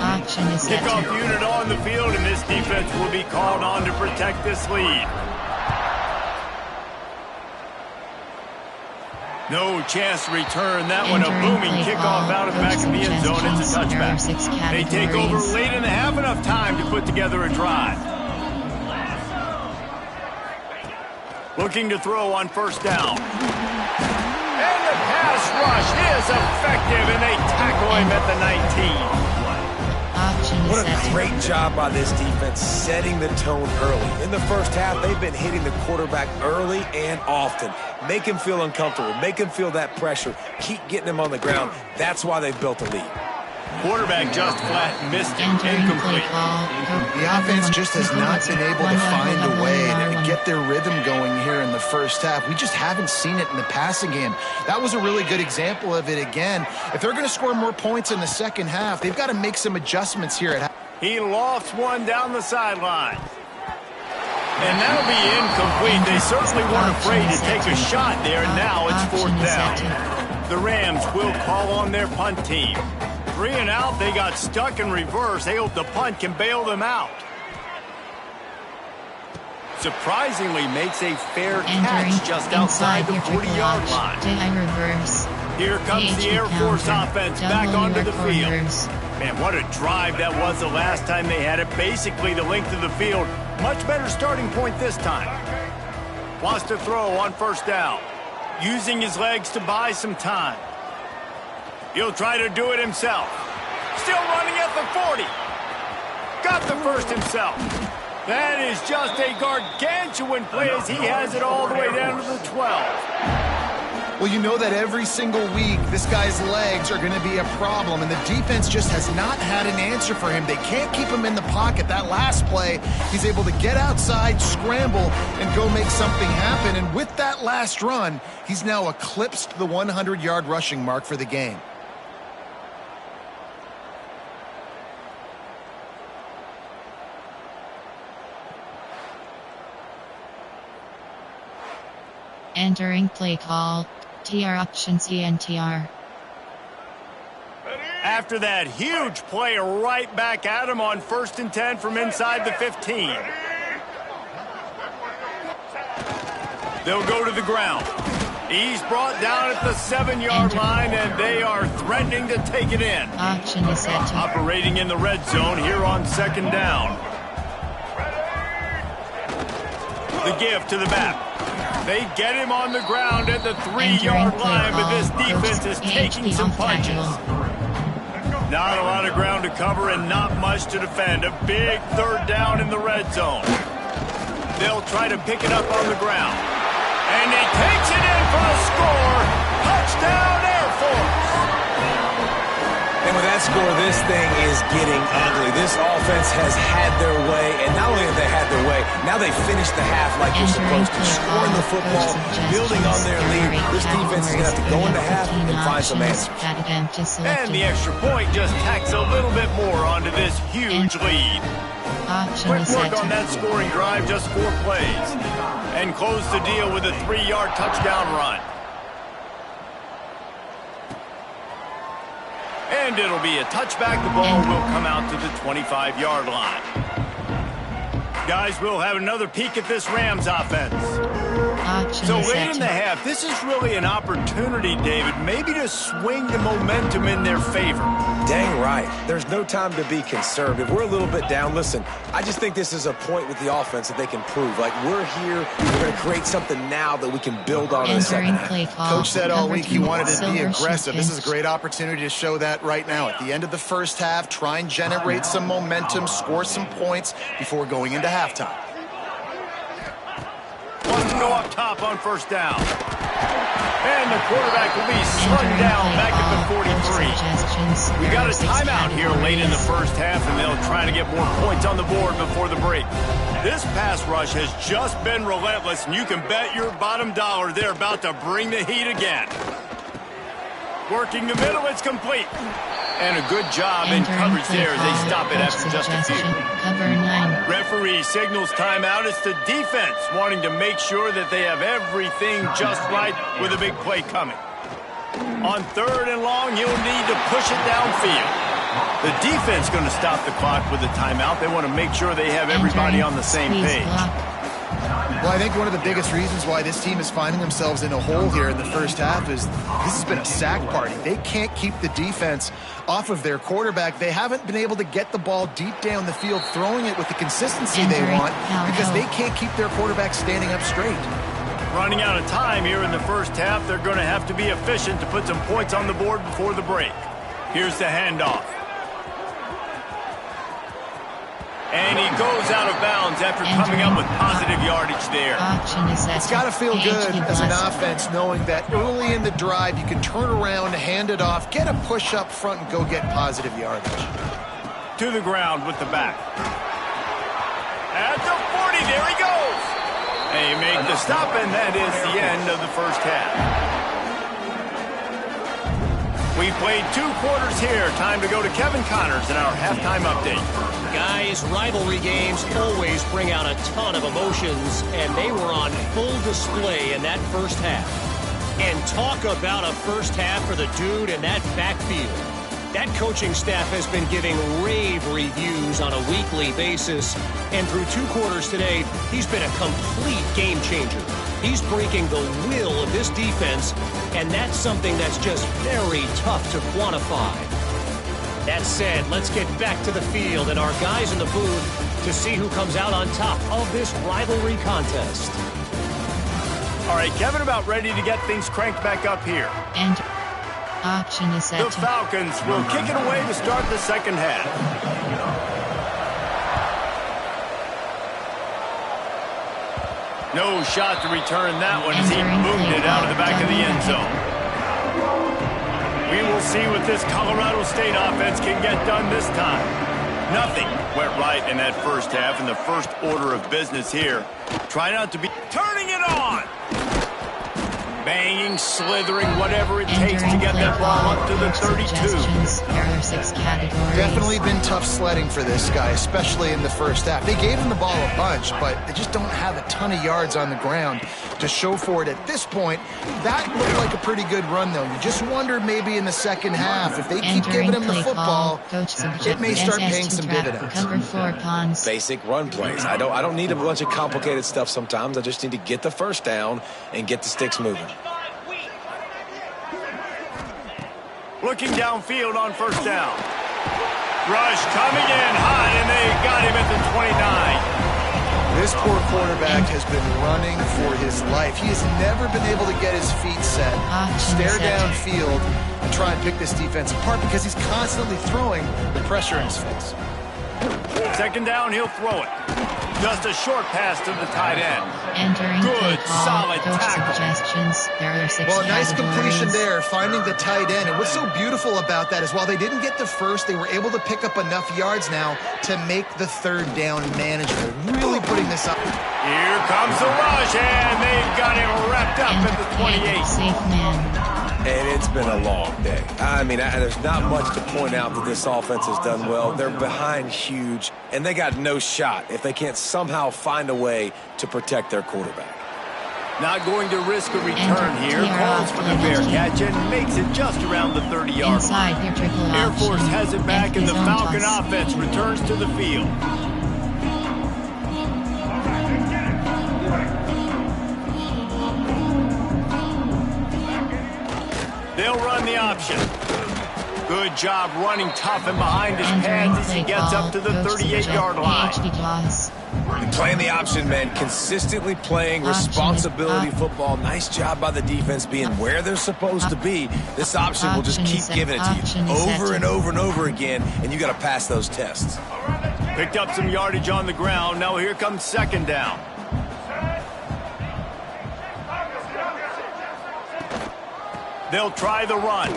option is set.
Kickoff unit on the field, and this defense will be called on to protect this lead. No chance to return that one. A booming kickoff out of back of the end zone. It's a touchback. They take over late and have enough time to put together a drive. Looking to throw on first down. And the pass rush is effective, and they tackle him at the 19.
What a great job by this defense setting the tone early. In the first half, they've been hitting the quarterback early and often. Make him feel uncomfortable. Make him feel that pressure. Keep getting him on the ground. That's why they've built a lead.
Quarterback just flat missed it. Incomplete.
The offense just has not been able to find a way to get their rhythm going here in the first half. We just haven't seen it in the passing game. That was a really good example of it again. If they're going to score more points in the second half, they've got to make some adjustments here at half.
He lofts one down the sideline. And that'll be incomplete. They certainly weren't afraid to take a shot there, and now it's fourth down. The Rams will call on their punt team. 3 and out, they got stuck in reverse. They hope the punt can bail them out. Surprisingly makes a fair catch just outside the 40-yard line. Here comes the Air Force offense back onto the field. Man, what a drive that was the last time they had it. Basically the length of the field. Much better starting point this time. Wants to throw on first down. Using his legs to buy some time. He'll try to do it himself. Still running at the 40. Got the first himself. That is just a gargantuan play as he has it all the way down to the 12.
Well, you know that every single week this guy's legs are going to be a problem, and the defense just has not had an answer for him. They can't keep him in the pocket. That last play, he's able to get outside, scramble, and go make something happen. And with that last run, he's now eclipsed the 100-yard rushing mark for the game.
Entering play call, TR option CNTR.
After that huge play, right back at him on 1st and 10 from inside the 15. They'll go to the ground. He's brought down at the 7-yard line, and they are threatening to take it in.
Option is set.
Operating in the red zone here on 2nd down. The give to the back. They get him on the ground at the 3-yard line, but this defense is taking some punches. Not a lot of ground to cover and not much to defend. A big 3rd down in the red zone. They'll try to pick it up on the ground. And he takes it in for a score. Touchdown, Air Force.
And with that score, this thing is getting ugly. This offense has had their way, and not only have they had their way, now they finished the half like they're supposed to, scoring the football, building on their lead. This defense is going to have to go into half and find some answers.
And the extra point just tacks a little bit more onto this huge lead. Quick work on that scoring drive, just 4 plays. And close the deal with a 3-yard touchdown run. And it'll be a touchback. The ball will come out to the 25-yard line. Guys, we'll have another peek at this Rams offense.
Option
So
is
late
set
in
to
the half, this is really an opportunity, David, maybe to swing the momentum in their favor.
Dang right. There's no time to be concerned. If we're a little bit down, listen, I just think this is a point with the offense that they can prove. Like, we're here, we're going to create something now that we can build on in the second
entering
half.
play call.
Coach said all
Cover
week he
two,
wanted to be
silver
aggressive. This is a
sheepskin.
great opportunity to show that right now. At the end of the first half, try and generate some momentum, score some points before going into halftime.
Wants to go up top on first down. And the quarterback will be slung
Entering
down
play
back at the
call. Coach
43.
suggestions.
We
There
got
are
a
6
timeout here late in the
categories.
first half, and they'll try to get more points on the board before the break. This pass rush has just been relentless, and you can bet your bottom dollar they're about to bring the heat again. Working the middle, it's complete. And a good job in
Entering
coverage
play
there. They
call.
stop it
Coach
after just a few.
suggestion. Cover 9.
Referee signals timeout. It's the defense wanting to make sure that they have everything just right with a big play coming. On 3rd and long, you'll need to push it downfield. The defense going to stop the clock with a timeout. They want to make sure they have everybody on the same
Squeeze
page.
block.
Well, I think one of the biggest reasons why this team is finding themselves in a hole here in the first half is this has been a sack party. They can't keep the defense off of their quarterback. They haven't been able to get the ball deep down the field, throwing it with the consistency they
Entering
want because
Cal
they
Hill.
can't keep their quarterback standing up straight.
Running out of time here in the first half. They're going to have to be efficient to put some points on the board before the break. Here's the handoff. And he goes out of bounds after coming up with positive yardage there.
Option is set
It's
to
got to feel
page
good
to
as an
bus.
offense knowing that early in the drive you can turn around, hand it off, get a push up front, and go get positive yardage.
To the ground with the back. At the 40, there he goes. And he made the stop, and that is the end of the first half. We played 2 quarters here. Time to go to Kevin Connors in our halftime update.
Guys, rivalry games always bring out a ton of emotions, and they were on full display in that first half. And talk about a first half for the dude in that backfield. That coaching staff has been giving rave reviews on a weekly basis, and through 2 quarters today, he's been a complete game changer. He's breaking the will of this defense, and that's something that's just very tough to quantify. That said, let's get back to the field and our guys in the booth to see who comes out on top of this rivalry contest.
All right, Kevin, about ready to get things cranked back up here.
And option is set
The
to
Falcons will kick it away to start the second half. No shot to return that one as he
Entering
moved
play
it out of the
call.
back of the end
Double
zone. We will see what this Colorado State offense can get done this time. Nothing went right in that first half, and the first order of business here. Try not to be turning it on. Banging, slithering, whatever it takes to
entering
get
play
that ball
call.
up to the
Coach
32.
suggestions. There are 6 categories.
Definitely been tough sledding for this guy, especially in the first half. They gave him the ball a bunch, but they just don't have a ton of yards on the ground to show for it at this point. That looked like a pretty good run, though. You just wonder maybe in the second half, if they keep
Entering
giving him the
play
football,
call. Coach
it may start
suggests
paying
to
some
trap
dividends.
Cover 4 pawns.
Basic run plays. I don't need a bunch of complicated stuff sometimes. I just need to get the first down and get the sticks moving.
Looking downfield on first down. Rush coming in hot, and they got him at the 29.
This poor quarterback has been running for his life. He has never been able to get his feet set, stare downfield, and try and pick this defense apart because he's constantly throwing the pressure in his face.
Second down, he'll throw it. Just a short pass to the tight end.
Entering
Good,
play call.
solid
Coach
tackle.
suggestions. There are 6
Well, nice completion
categories.
there, finding the tight end. And what's so beautiful about that is while they didn't get the first, they were able to pick up enough yards now to make the third down manageable. Really putting this up.
Here comes the rush, and they've got him wrapped up at the 28.
Safe man.
And it's been a long day. I mean, there's not much to point out that this offense has done well. They're behind huge, and they got no shot if they can't somehow find a way to protect their quarterback.
Not going to risk a return here. Calls for the fair catch and makes it just around the 30-yard line.
Inside your triple
Air
option.
Force has it back, and the
Zone
Falcon
toss.
offense returns to the field. They'll run the option. Good job running tough and behind his pads as he gets up to the 38-yard line.
Playing the option, man. Consistently playing responsibility football. Nice job by the defense being where they're supposed to be. This option will just keep giving it to you over and over and over again, and you got to pass those tests.
Picked up some yardage on the ground. Now here comes second down. They'll try the run.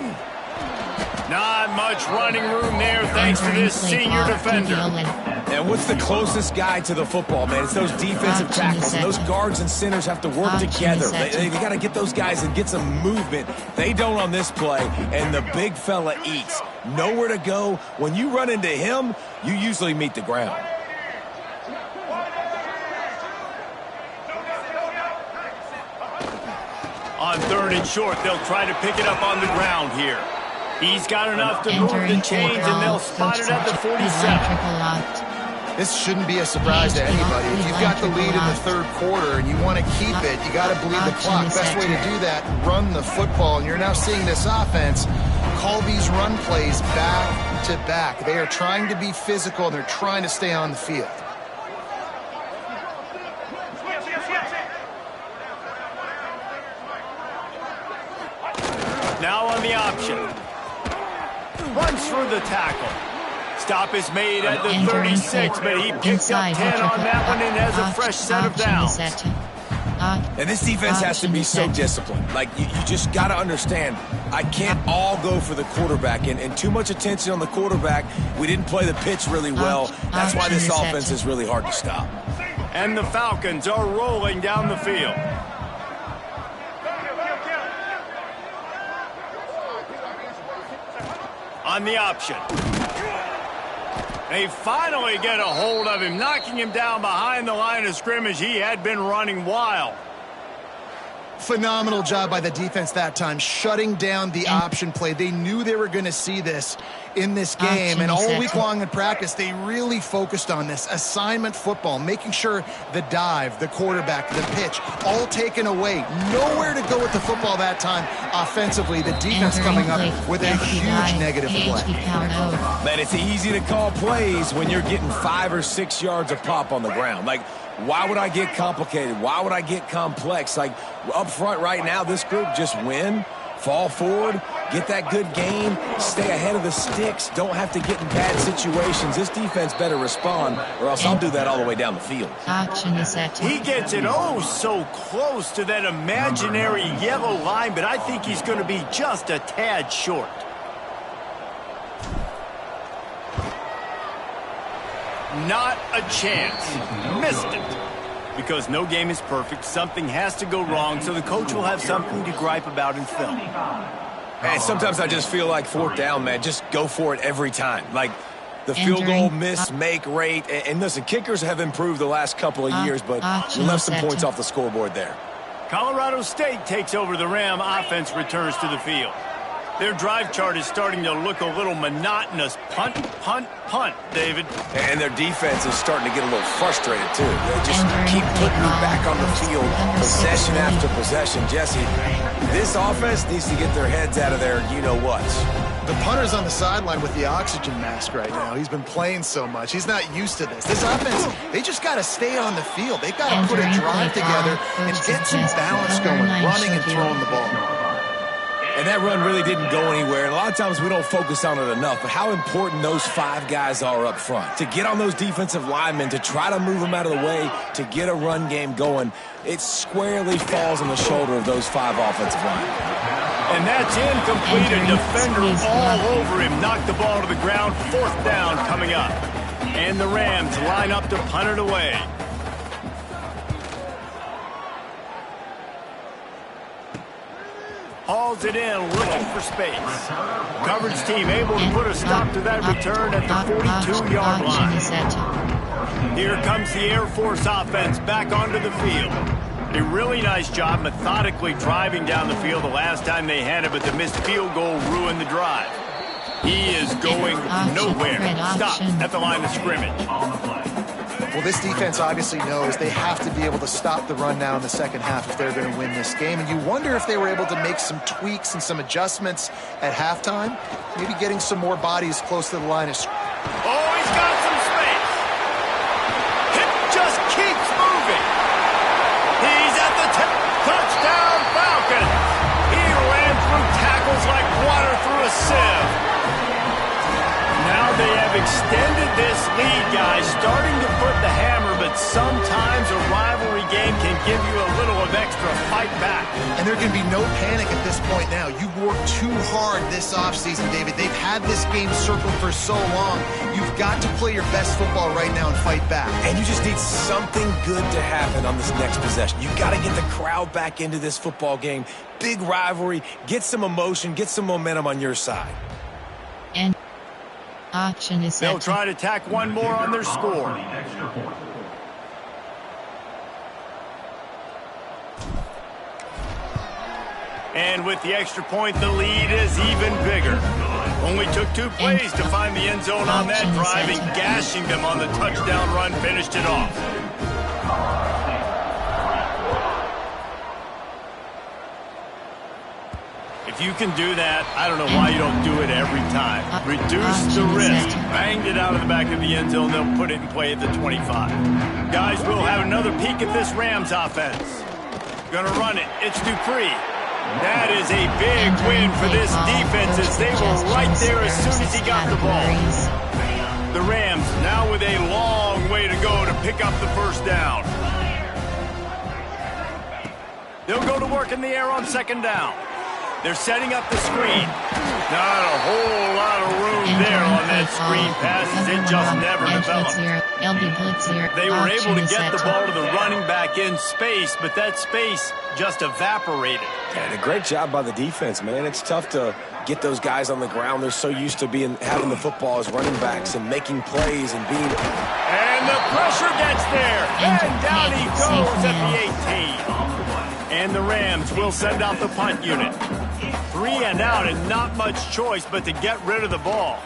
Not much running room there thanks to this senior defender.
And what's the closest guy to the football, man? It's those defensive tackles. And those guards and centers have to work together. They got to get those guys and get some movement. They don't on this play, and the big fella eats. Nowhere to go. When you run into him, you usually meet the ground.
On third and short, they'll try to pick it up on the ground here. He's got enough to move the chains, and they'll spot it at the 47.
This shouldn't be a surprise to anybody. If you've got the lead in the third quarter and you want to keep it, you got to bleed the clock. Best way to do that, run the football. And you're now seeing this offense call these run plays back to back. They are trying to be physical, and they're trying to stay on the field.
Now on the option. Runs through the tackle. Stop is made at the 36, but he picks up 10 on that one and has a fresh set of downs.
And this defense has to be so disciplined. Like, you just got to understand, I can't all go for the quarterback. And too much attention on the quarterback. We didn't play the pitch really well. That's why this offense is really hard to stop.
And the Falcons are rolling down the field. On the option. They finally get a hold of him, knocking him down behind the line of scrimmage. He had been running wild.
Phenomenal job by the defense that time, shutting down the option play. They knew they were going to see this in this game, and all week long in practice, they really focused on this assignment football, making sure the dive, the quarterback, the pitch, all taken away. Nowhere to go with the football that time offensively. The defense coming up with a huge negative play.
Man, it's easy to call plays when you're getting 5 or 6 yards of pop on the ground. Like, why would I get complicated? Why would I get complex? Like, up front right now, this group just win, fall forward, get that good gain, stay ahead of the sticks, don't have to get in bad situations. This defense better respond, or else I'll do that all the way down the field.
He gets it so close to that imaginary yellow line, but I think he's going to be just a tad short. Not a chance. Missed it. Because no game is perfect, something has to go wrong, so the coach will have something to gripe about in film.
Man, sometimes I just feel like fourth down, man, just go for it every time. Like, the field goal miss-make rate. And listen, kickers have improved the last couple of years, but we left some points off the scoreboard there.
Colorado State takes over the Ram. Offense returns to the field. Their drive chart is starting to look a little monotonous. Punt, punt, punt, David.
And their defense is starting to get a little frustrated, too. They just keep putting you back on the field, possession after possession. Jesse, this offense needs to get their heads out of their you-know-whats.
The punter's on the sideline with the oxygen mask right now. He's been playing so much. He's not used to this. This offense, they just got to stay on the field. They've got to put a drive together and get some balance going, running and throwing the ball.
And that run really didn't go anywhere. And a lot of times we don't focus on it enough. But how important those 5 guys are up front. To get on those defensive linemen, to try to move them out of the way, to get a run game going, it squarely falls on the shoulder of those 5 offensive linemen.
And that's incomplete. A defender all over him. Knocked the ball to the ground. Fourth down coming up. And the Rams line up to punt it away. Hauls it in, looking for space. Coverage team able to put a stop to that return at the 42-yard line. Here comes the Air Force offense back onto the field. A really nice job methodically driving down the field the last time they had it, but the missed field goal ruined the drive. He is going nowhere. Stop at the line of scrimmage.
Well, this defense obviously knows they have to be able to stop the run now in the second half if they're going to win this game. And you wonder if they were able to make some tweaks and some adjustments at halftime, maybe getting some more bodies close to the line of scrimmage.
Oh, he's got some space. It just keeps moving. He's at the touchdown Falcons. He ran through tackles like water through a sieve. Now they have extended this lead, guys, starting to put the hammer, but sometimes a rivalry game can give you a little of extra fight back.
And there can be no panic at this point now. You've worked too hard this offseason, David. They've had this game circled for so long. You've got to play your best football right now and fight back.
And you just need something good to happen on this next possession. You got to get the crowd back into this football game. Big rivalry. Get some emotion. Get some momentum on your side.
And auction is set.
They'll try to tack one more on their score. And with the extra point, the lead is even bigger. Only took 2 plays to find the end zone on that drive, and gashing them on the touchdown run finished it off. If you can do that, I don't know why you don't do it every time. Reduce the risk. Banged it out of the back of the end zone. They'll put it in play at the 25. Guys, we'll have another peek at this Rams offense. Gonna run it. It's Dupree. That is a big win for this defense as they were right there as soon as he got the ball. The Rams now with a long way to go to pick up the first down. They'll go to work in the air on second down. They're setting up the screen. Not a whole lot of room there on that screen passes. It just never developed. They were able to get the ball to the running back in space, but that space just evaporated.
And a great job by the defense, man. It's tough to get those guys on the ground. They're so used to having the football as running backs and making plays and being...
And the pressure gets there. And down he goes at the 18. And the Rams will send out the punt unit. 3 and out and not much choice but to get rid of the ball.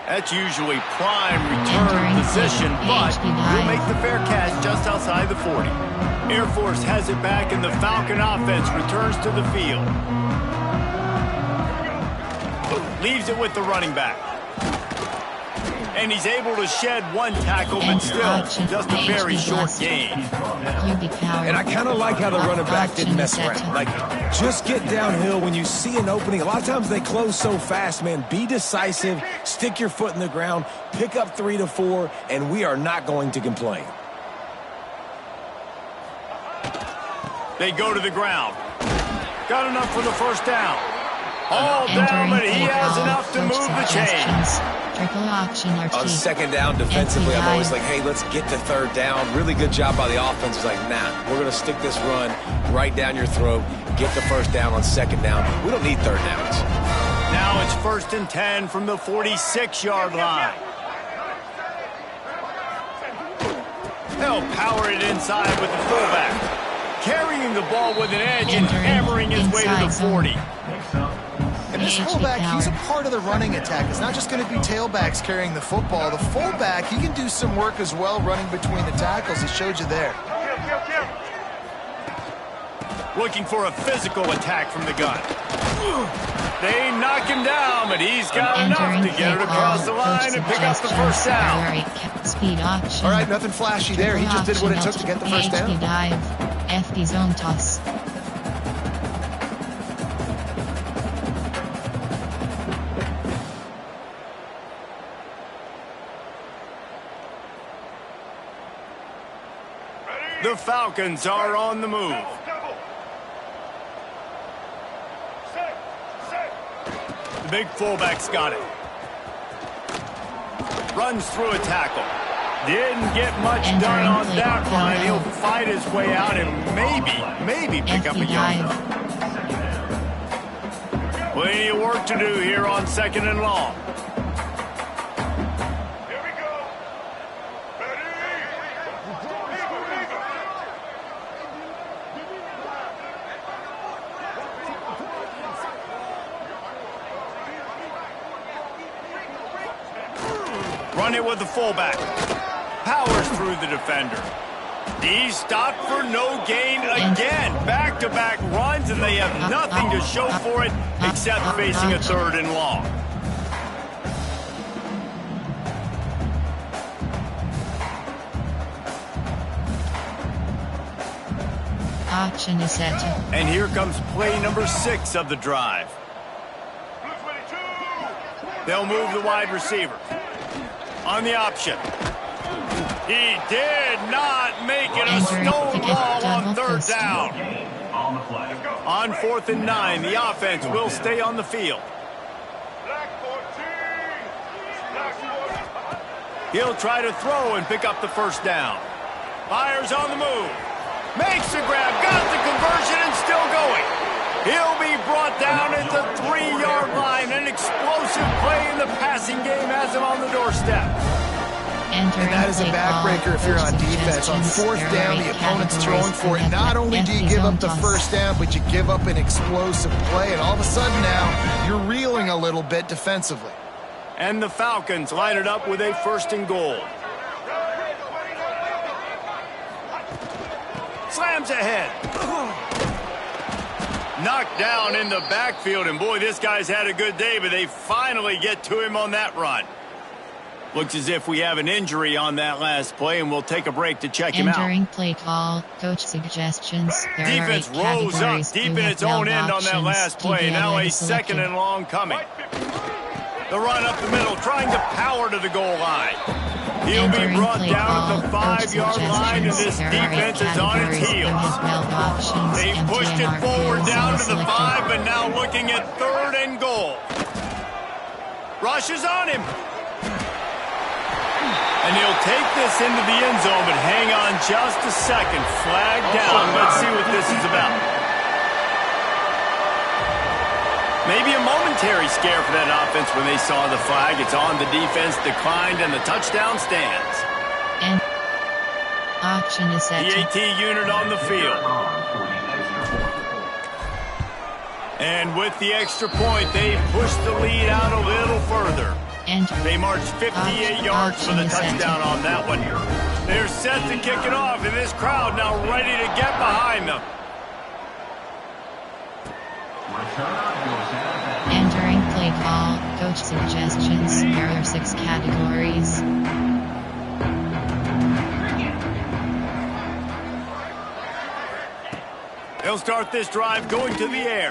That's usually prime return position, but he'll make the fair catch just outside the 40. Air Force has it back and the Falcon offense returns to the field. Leaves it with the running back. And he's able to shed 1 tackle, but still just a very short gain.
And I kind of like how the running back didn't mess around. Like, just get downhill when you see an opening. A lot of times they close so fast, man. Be decisive, stick your foot in the ground, pick up 3 to 4, and we are not going to complain.
They go to the ground. Got enough for the first down. All down, but he has enough to move the chains.
On second down defensively, I'm always like, hey, let's get to third down. Really good job by the offense. It's like, nah, we're going to stick this run right down your throat, get the first down on second down. We don't need third downs.
Now it's 1st and 10 from the 46-yard line. They'll power it inside with the fullback. Carrying the ball with an edge and hammering his way to the 40.
And this fullback, he's a part of the running attack. It's not just going to be tailbacks carrying the football. The fullback, he can do some work as well running between the tackles. He showed you there.
Looking for a physical attack from the gun. They knock him down, but he's got enough to get it across the line and pick up the first down.
All right, nothing flashy there. He just did what it took to get the first down.
FD zone toss.
The Falcons are on the move. The big fullback's got it. Runs through a tackle. Didn't get much done on that line. He'll fight his way out and maybe pick up a yard. Plenty of work to do here on second and long. Run it with the fullback. Powers through the defender. He's stopped for no gain again. Back-to-back runs, and they have nothing to show for it except facing a 3rd and long.
Option is set.
And here comes play number 6 of the drive. They'll move the wide receiver. On the option. He did not make it a stonewall on 3rd down. On 4th and 9, the offense will stay on the field. He'll try to throw and pick up the 1st down. Fires on the move. Makes the grab, got the conversion, and still going. He'll be brought down at the 3-yard line. An explosive play in the passing game has him on the doorstep.
And that is a backbreaker if you're on defense. On 4th down, the opponent's throwing for it. Not only do you give up the 1st down, but you give up an explosive play. And all of a sudden now, you're reeling a little bit defensively.
And the Falcons line it up with a 1st and goal. Slams ahead. Knocked down in the backfield, and boy, this guy's had a good day, but they finally get to him on that run. Looks as if we have an injury on that last play, and we'll take a break to check him out.
Entering play call, coach suggestions.
Defense rolls up deep in its own end on that last play. Now a 2nd and long coming. The run up the middle, trying to power to the goal line. He'll be brought down at the 5-yard line, and this defense is on its heels. They pushed it forward down to the 5, but now looking at 3rd and goal. Rushes on him. And he'll take this into the end zone, but hang on just a second. Flag down. Let's see what this is about. Maybe a momentary scare for that offense when they saw the flag. It's on, the defense declined, and the touchdown stands.
And option is set.
The AT unit on the field. And with the extra point, they push the lead out a little further.
And
they march 58 yards for the touchdown on that one. They're set to kick it off, and this crowd now ready to get behind them.
Entering play call, coach suggestions. There are 6 categories.
He'll start this drive going to the air.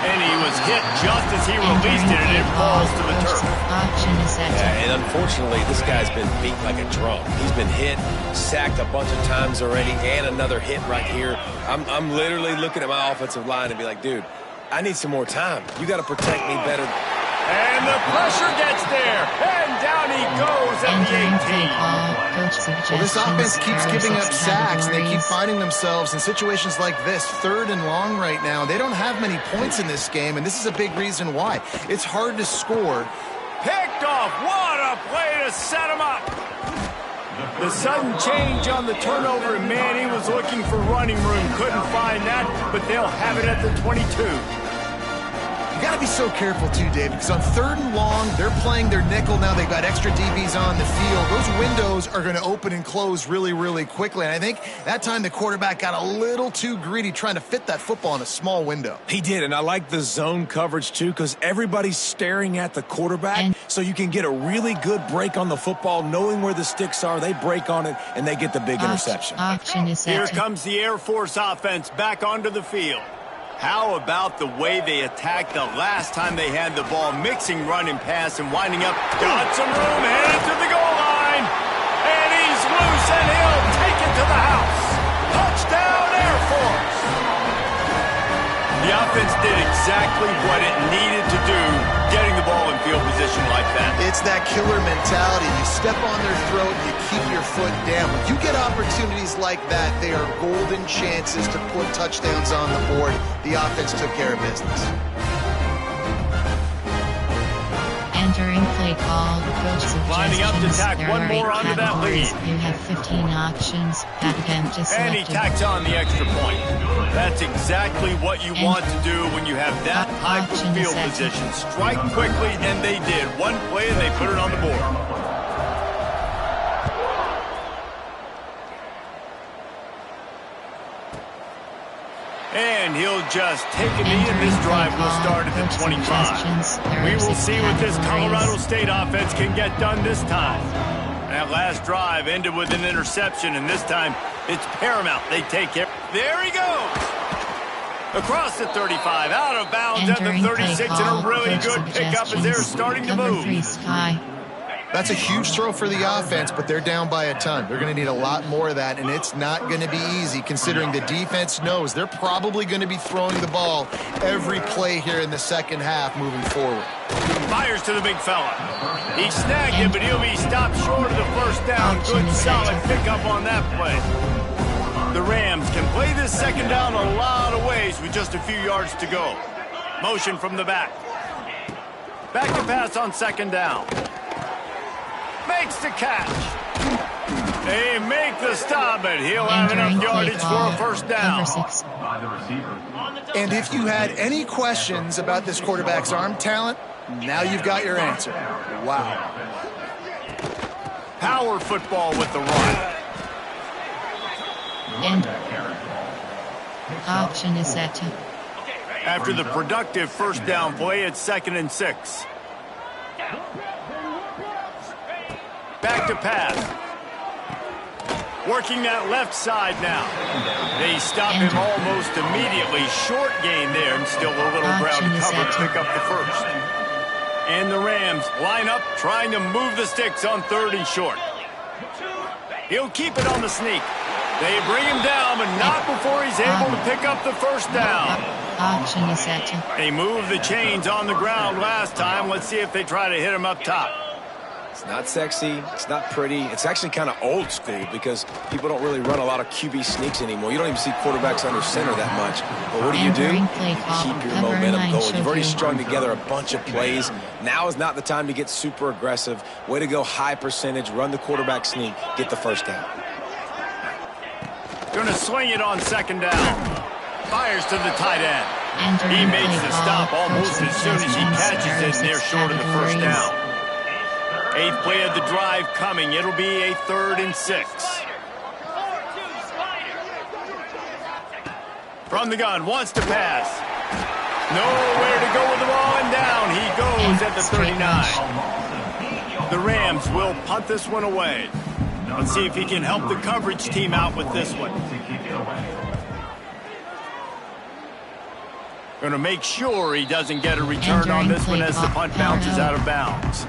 And he was hit just as he released it, and it falls to the turf.
Yeah, and unfortunately, this guy's been beat like a drum. He's been hit, sacked a bunch of times already, and another hit right here. I'm literally looking at my offensive line and be like, dude, I need some more time. You got to protect me better.
And the pressure gets there, and down he goes at the 18.
Well, this offense keeps giving up sacks, and they keep finding themselves in situations like this, 3rd and long right now. They don't have many points in this game, and this is a big reason why. It's hard to score.
Picked off. What a play to set him up. The sudden change on the turnover, and man, he was looking for running room. Couldn't find that, but they'll have it at the 22.
You got to be so careful, too, Dave, because on 3rd and long, they're playing their nickel now. They've got extra DBs on the field. Those windows are going to open and close really, really quickly. And I think that time the quarterback got a little too greedy trying to fit that football in a small window.
He did, and I like the zone coverage, too, because everybody's staring at the quarterback, so you can get a really good break on the football, knowing where the sticks are. They break on it, and they get the big interception.
Here comes the Air Force offense back onto the field. How about the way they attacked the last time they had the ball, mixing run and pass and winding up. Got some room, headed to the goal line. And he's loose, and he'll take it to the house. Touchdown, Air Force. The offense did exactly what it needed to do, getting the ball in field position like that.
It's that killer mentality. You step on their throat, you keep your foot down. When you get opportunities like that, they are golden chances to put touchdowns on the board. The offense took care of business.
Entering play call, coach suggestions.
Lining up to tack one more onto that lead.
You have 15 options.
And he tacks on the extra point. That's exactly what you want to do when you have that type of field position. Strike quickly, and they did. One play, and they put it on the board. And he'll just take a knee, and this drive will start at the 25. We will see what this Colorado State offense can get done this time. That last drive ended with an interception, and this time it's paramount. They take it. There he goes. Across the 35, out of bounds at the 36, and a really good pickup as they're starting to move.
That's a huge throw for the offense, but they're down by a ton. They're going to need a lot more of that, and it's not going to be easy considering the defense knows they're probably going to be throwing the ball every play here in the second half moving forward.
Fires to the big fella. He snagged it, but he'll be stopped short of the first down. Good, solid pickup on that play. The Rams can play this second down a lot of ways with just a few yards to go. Motion from the back. Back to pass on second down. Makes the catch. They make the stop, but he'll have enough yardage for a first down.
And if you had any questions about this quarterback's arm talent, now you've got your answer. Wow.
Power football with the run.
And option is set.
After the productive first down play, it's 2nd and 6. Back to pass. Working that left side now. They stop him almost immediately. Short gain there, and still a little ground to cover to pick up the first. And the Rams line up, trying to move the sticks on 3rd and short. He'll keep it on the sneak. They bring him down, but not before he's able to pick up the first down.
Option is set.
They moved the chains on the ground last time. Let's see if they try to hit him up top.
It's not sexy. It's not pretty. It's actually kind of old school because people don't really run a lot of QB sneaks anymore. You don't even see quarterbacks under center that much. But what do? Keep your momentum going. You've already strung together a bunch of plays. Now is not the time to get super aggressive. Way to go high percentage. Run the quarterback sneak. Get the first down.
Going to swing it on second down. Fires to the tight end. He makes the stop almost as soon as he catches it, and they're short of the first down. 8th play of the drive coming. It'll be a 3rd and 6. From the gun, wants to pass. Nowhere to go with the ball, and down he goes at the 39. The Rams will punt this one away. Let's see if he can help the coverage team out with this one. Going to make sure he doesn't get a return on this one as the punt bounces out of bounds.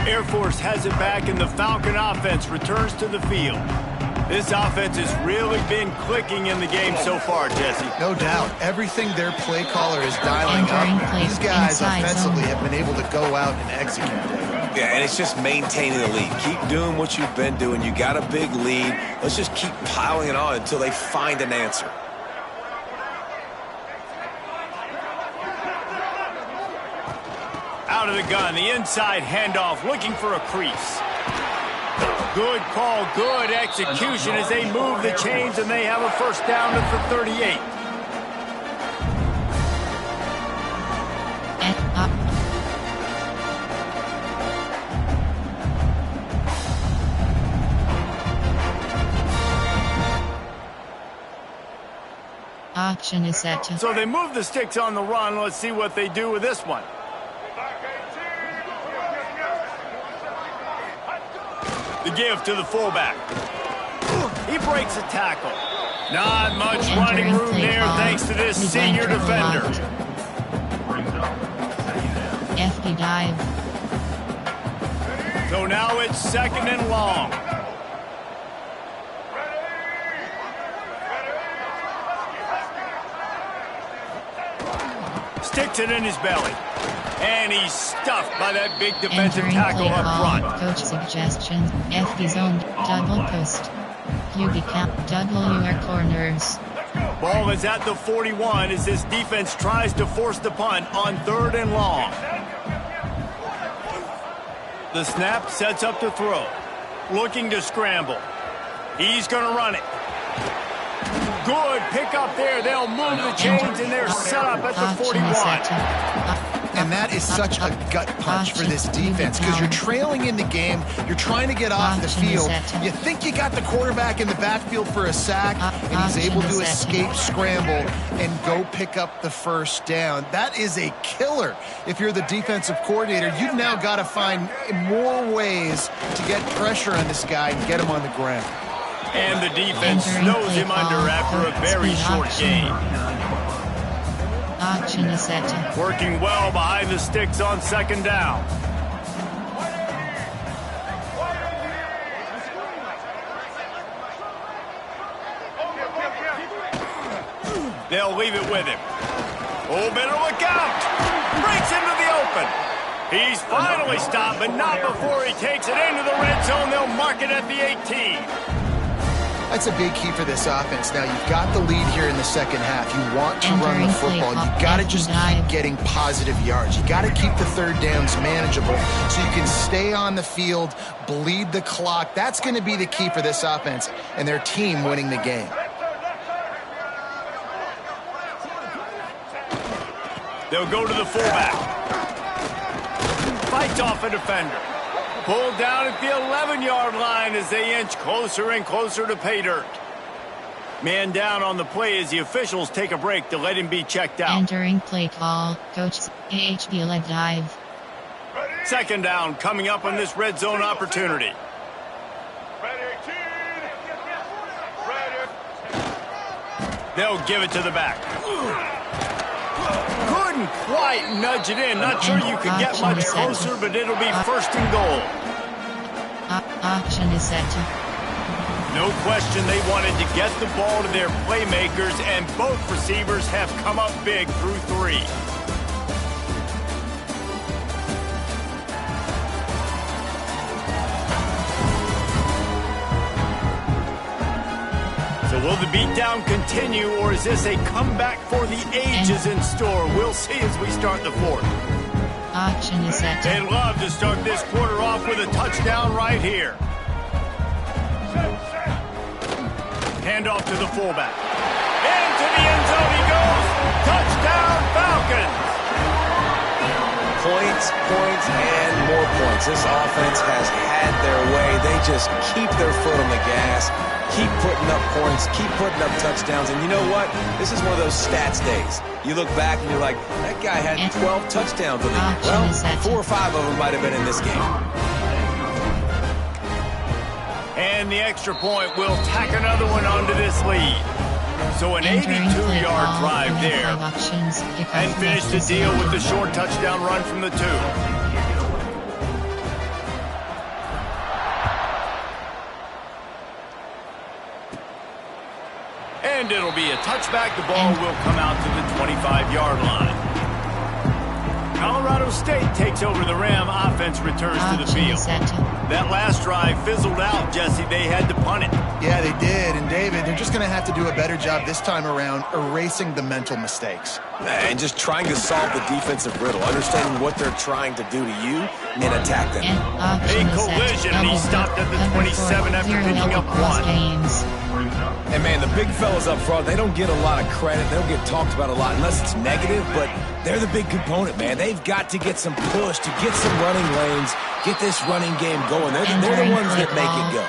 Air Force has it back, and the Falcon offense returns to the field. This offense has really been clicking in the game so far, Jesse.
No doubt. Everything their play caller is dialing up. These guys offensively have been able to go out and execute.
Yeah, and it's just maintaining the lead. Keep doing what you've been doing. You got a big lead. Let's just keep piling it on until they find an answer.
Out of the gun, the inside handoff, looking for a crease. Good call, good execution as they move the chains, and they have a first down at the 38.
Option is set.
So they move the sticks on the run. Let's see what they do with this one. The give to the fullback. He breaks a tackle. Not much running room there thanks to this senior defender.
FD dive.
So now it's 2nd and long. Sticks it in his belly. And he's stuffed by that big defensive tackle up front.
Coach suggestion, FD zone, double post. QB cap, double your corners.
Ball is at the 41 as this defense tries to force the punt on 3rd and long. The snap sets up to throw. Looking to scramble. He's going to run it. Good pick up there. They'll move the chains, and they're set up at the 41.
And that is such a gut punch for this defense because you're trailing in the game. You're trying to get off the field. You think you got the quarterback in the backfield for a sack, and he's able to escape scramble and go pick up the first down. That is a killer. If you're the defensive coordinator, you've now got to find more ways to get pressure on this guy and get him on the ground.
And the defense snows him under after a very short gain. Working well behind the sticks on second down. They'll leave it with him. Oh, better look out. Breaks into the open. He's finally stopped, but not before he takes it into the red zone. They'll mark it at the 18.
That's a big key for this offense. Now, you've got the lead here in the second half. You want to run the football. You got to just keep getting positive yards. You got to keep the third downs manageable so you can stay on the field, bleed the clock. That's going to be the key for this offense and their team winning the game.
They'll go to the fullback. Fights off a defender. Pulled down at the 11-yard line as they inch closer and closer to pay dirt. Man down on the play as the officials take a break to let him be checked out.
Entering play call, Coach AHB leg dive.
Second down coming up on this red zone opportunity. They'll give it to the back. Couldn't quite nudge it in. Not sure you could get much closer, but it'll be first and goal.
Option is set.
No question they wanted to get the ball to their playmakers, and both receivers have come up big through 3. So will the beatdown continue, or is this a comeback for the ages in store? We'll see as we start the fourth.
Option is set.
They'd love to start this quarter off with a touchdown right here. Hand off to the fullback. Into the end zone he goes. Touchdown, Falcons.
Points, and more points. This offense has had their way. They just keep their foot on the gas, keep putting up points, keep putting up touchdowns. And you know what? This is one of those stats days. You look back and you're like, that guy had 12 touchdowns in the game. Well, 4 or 5 of them might have been in this game.
And the extra point will tack another one onto this lead. So an 82-yard drive there. And finish the deal with the short touchdown run from the 2. And it'll be a touchback. The ball will come out to the 25-yard line. Colorado State takes over the Ram. Offense returns to the field. That last drive fizzled out, Jesse. They had to punt it.
Yeah, they did. And, David, they're just going to have to do a better job this time around erasing the mental mistakes.
And just trying to solve the defensive riddle, understanding what they're trying to do to you and attack them.
A collision, and he stopped at the 27 after picking up 1.
And, man, the big fellas up front, they don't get a lot of credit. They don't get talked about a lot unless it's negative, but they're the big component, man. They've got to get some push, to get some running lanes, get this running game going. They're the ones that make it go.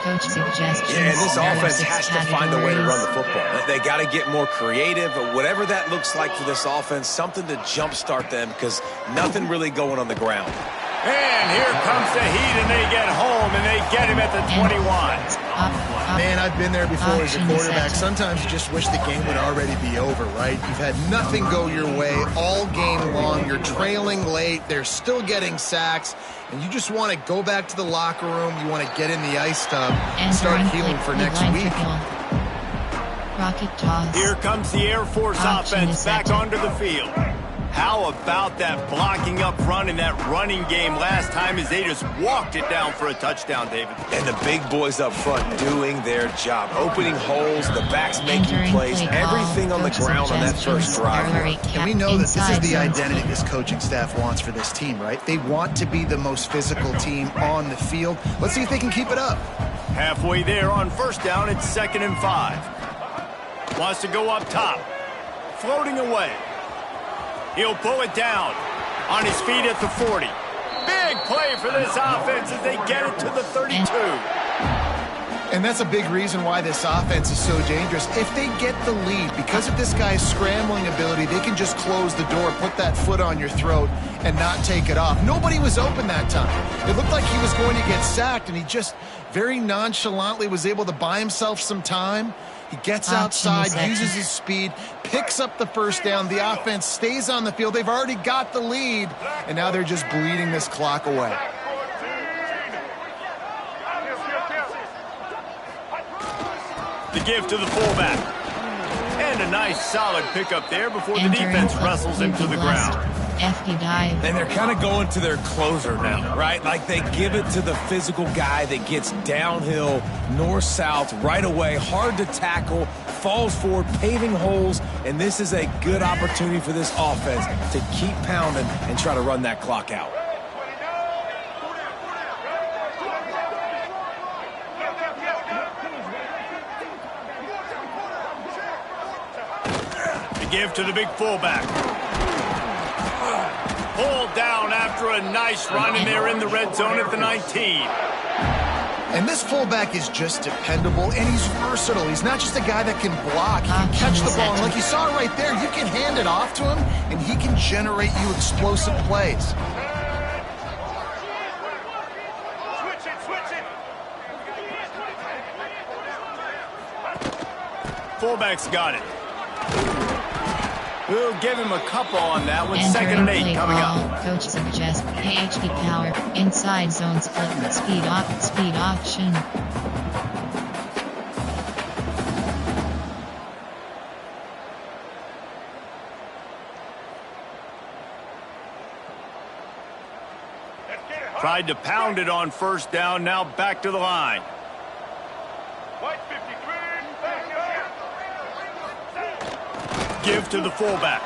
Yeah, and this offense has to find a way to run the football. They got to get more creative, but whatever that looks like for this offense, something to jumpstart them because nothing really going on the ground.
And here comes the heat, and they get home, and they get him at the 21.
Man, I've been there before as a quarterback. Sometimes you just wish the game would already be over, right? You've had nothing go your way all game long. You're trailing late. They're still getting sacks. And you just want to go back to the locker room. You want to get in the ice tub and start healing for next week.
Here comes the Air Force offense back onto the field. How about that blocking up front in that running game last time as they just walked it down for a touchdown, David?
And the big boys up front doing their job, opening holes, the backs making plays, everything on the ground on that first drive.
And we know that this is the identity this coaching staff wants for this team, right? They want to be the most physical team on the field. Let's see if they can keep it up.
Halfway there on first down, it's 2nd and 5. Wants to go up top. Floating away. He'll pull it down. On his feet at the 40. Big play for this offense as they get it to the 32.
And that's a big reason why this offense is so dangerous. If they get the lead, because of this guy's scrambling ability, they can just close the door, put that foot on your throat, and not take it off. Nobody was open that time. It looked like he was going to get sacked, and he just very nonchalantly was able to buy himself some time. He gets outside, uses his speed, picks up the first down. The offense stays on the field. They've already got the lead, and now they're just bleeding this clock away.
The give to the fullback. And a nice solid pickup there before the defense wrestles him to the ground.
FD dive.
And they're kind of going to their closer now, right? Like they give it to the physical guy that gets downhill, north-south, right away, hard to tackle, falls forward, paving holes, and this is a good opportunity for this offense to keep pounding and try to run that clock out.
The give to the big fullback. Pulled down after a nice run, and they're in the red zone at the 19.
And this fullback is just dependable, and he's versatile. He's not just a guy that can block. He can catch the ball. And like you saw right there, you can hand it off to him, and he can generate you explosive plays.
Fullback's got it. We'll give him a couple on that one. Second and 8 coming up.
Coach suggests KHD power, inside zone split, speed option.
Tried to pound it on first down, now back to the line. Give to the fullback.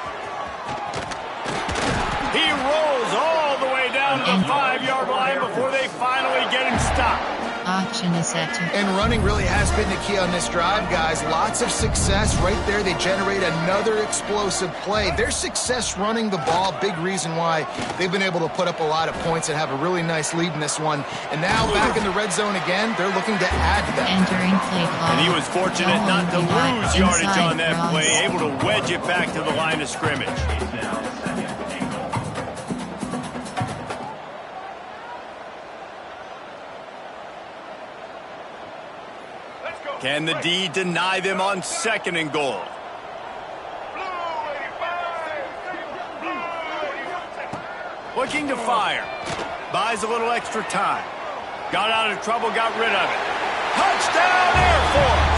He rolls all the way down to the 5-yard line before they finally get him stopped.
Option is set to.
And running really has been the key on this drive, guys. Lots of success right there. They generate another explosive play. Their success running the ball, big reason why they've been able to put up a lot of points and have a really nice lead in this one. And now back in the red zone again, they're looking to add to that.
Entering play call.
And he was fortunate not to lose yardage on that play, able to wedge it back to the line of scrimmage. Can the D deny them on second and goal? Looking to fire. Buys a little extra time. Got out of trouble, got rid of it. Touchdown Air Force!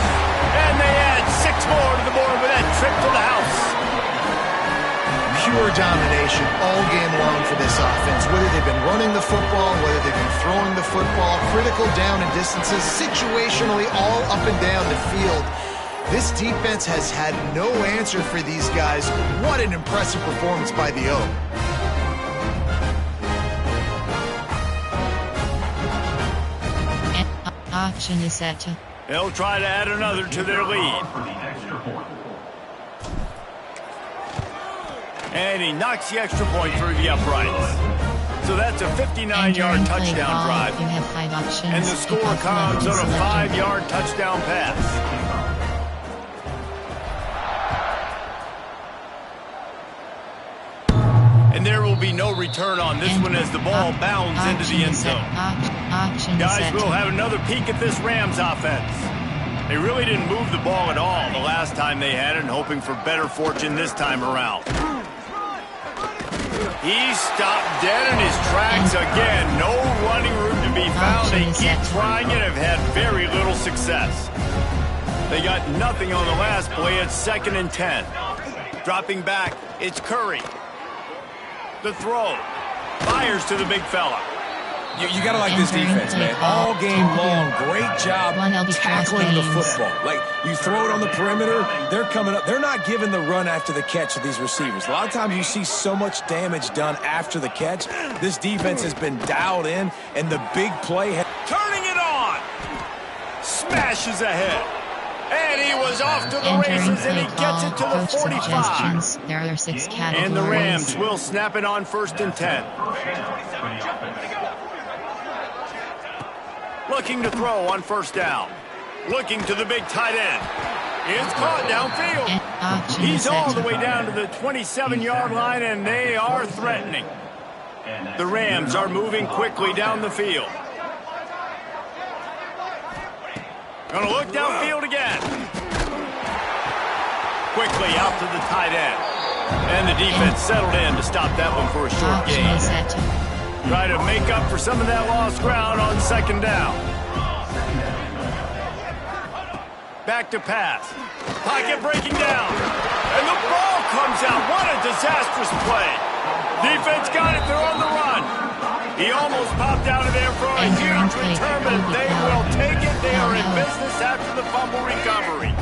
And they add 6 more to the board with that trip to the house.
Pure domination all game long for this offense. Whether they've been running the football, whether they've been throwing the football, critical down and distances, situationally all up and down the field. This defense has had no answer for these guys. What an impressive performance by the O.
Option is set to.
They'll try to add another to their lead. And he knocks the extra point through the uprights. So that's a 59-yard touchdown drive.
You have 5 options.
And the score comes on a 5-yard touchdown pass. And there will be no return on this one as the ball bounds into the end zone. Guys, we'll have another peek at this Rams offense. They really didn't move the ball at all the last time they had it, and hoping for better fortune this time around. He stopped dead in his tracks again. No running room to be found. They keep trying it, have had very little success. They got nothing on the last play. It's 2nd and 10. Dropping back, it's Curry. The throw. Fires to the big fella.
You got to like this defense, man. All game long, great job tackling the football. Like, you throw it on the perimeter, they're coming up. They're not giving the run after the catch to these receivers. A lot of times you see so much damage done after the catch. This defense has been dialed in, and the big play.
Turning it on. Smashes ahead. And he was off to the
Entering
races, and he
play
gets
call.
it to the
Coach
45.
suggestions. There are 6 categories.
And the Rams will snap it on 1st and 10. Looking to throw on 1st down. Looking to the big tight end. It's caught downfield.
And option
He's all
set.
the way down to the 27-yard line, and they are threatening. The Rams are moving quickly down the field. Gonna look downfield again. Quickly out to the tight end. And the defense settled in to stop that one for a short
Option
gain.
set.
Try to make up for some of that lost ground on 2nd down. Back to pass. Pocket breaking down. And the ball comes out. What a disastrous play. Defense got it. They're on the run. He almost popped out of there for a huge return, but they will take it. They are in business after the fumble recovery.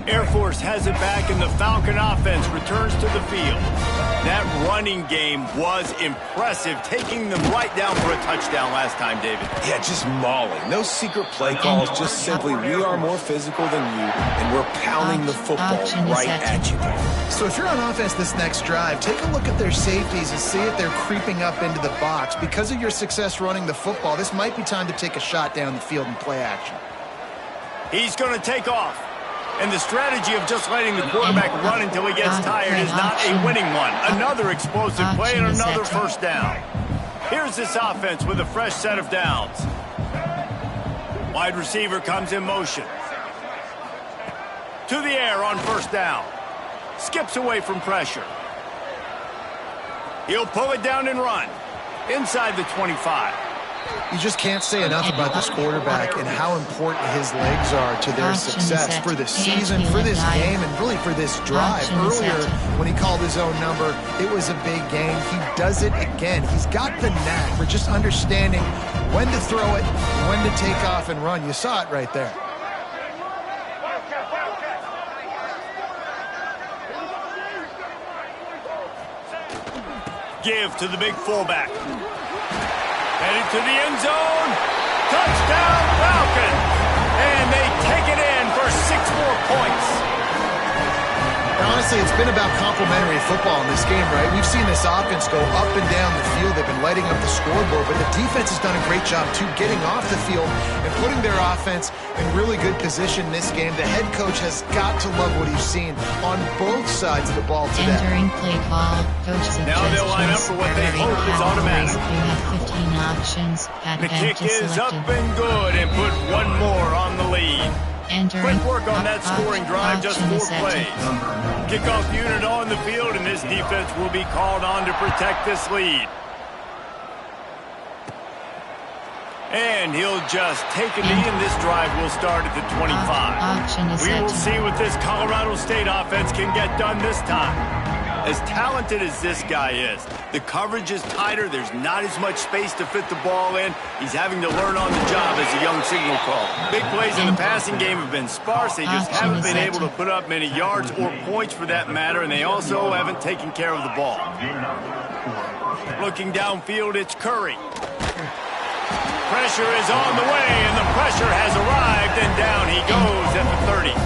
Air Force has it back, and the Falcon offense returns to the field. That running game was impressive, taking them right down for a touchdown last time, David.
Yeah, just mauling. No secret play calls, just simply we are more physical than you, and we're pounding the football right at you.
So if you're on offense this next drive, take a look at their safeties and see if they're creeping up into the box. Because of your success running the football, this might be time to take a shot down the field and play action.
He's going to take off. And the strategy of just letting the quarterback run until he gets tired is not a winning one. Another explosive play and another 1st down. Here's this offense with a fresh set of downs. Wide receiver comes in motion. To the air on 1st down. Skips away from pressure. He'll pull it down and run. Inside the 25.
You just can't say enough about this quarterback and how important his legs are to their success for this season, for this game, and really for this drive. Earlier, when he called his own number, it was a big game. He does it again. He's got the knack for just understanding when to throw it, when to take off and run. You saw it right there.
Give to the big fullback. Headed to the end zone. Touchdown, Falcons. And they take it in for 6 more points.
And honestly, it's been about complementary football in this game, right? We've seen this offense go up and down the field. They've been lighting up the scoreboard, but the defense has done a great job, too, getting off the field and putting their offense in really good position in this game. The head coach has got to love what he's seen on both sides of the ball today.
Entering play call. Coach suggestions.
Now they'll line up for what they hope is automatic.
You have 15 options.
The kick is up and good, and put one more on the lead. Quick work on that scoring drive, just 4 plays. Kickoff unit on the field, and this defense will be called on to protect this lead. And he'll just take a knee, and this drive will start at the 25. We will see what this Colorado State offense can get done this time. As talented as this guy is, the coverage is tighter. There's not as much space to fit the ball in. He's having to learn on the job as a young signal call. Big plays in the passing game have been sparse. They just haven't been able to put up many yards or points for that matter, and they also haven't taken care of the ball. Looking downfield, it's Curry. Pressure is on the way, and the pressure has arrived, and down he goes at the 30.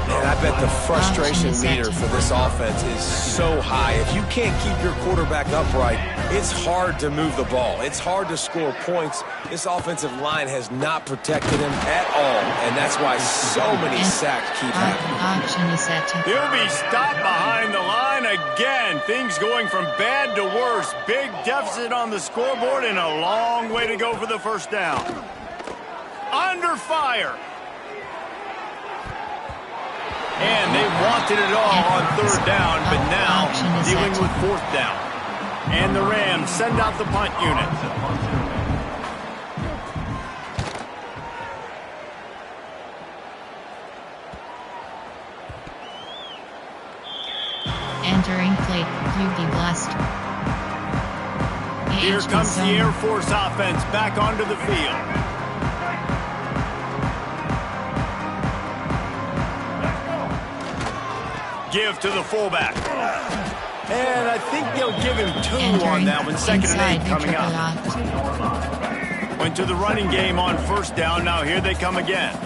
And I bet the frustration meter for this offense is so high. If you can't keep your quarterback upright, it's hard to move the ball. It's hard to score points. This offensive line has not protected him at all, and that's why so many sacks keep happening.
He'll be stopped behind the line again. Things going from bad to worse. Big deficit on the scoreboard and a long way to go for the 1st down. Under fire. And they wanted it all on 3rd down, but now dealing with 4th down. And the Rams send out the punt unit.
Entering plate, QB blast.
Here comes the Air Force offense back onto the field. Give to the fullback. And I think they'll give him 2 on that one. 2nd and 8 coming up. Went to the running game on 1st down. Now here they come again.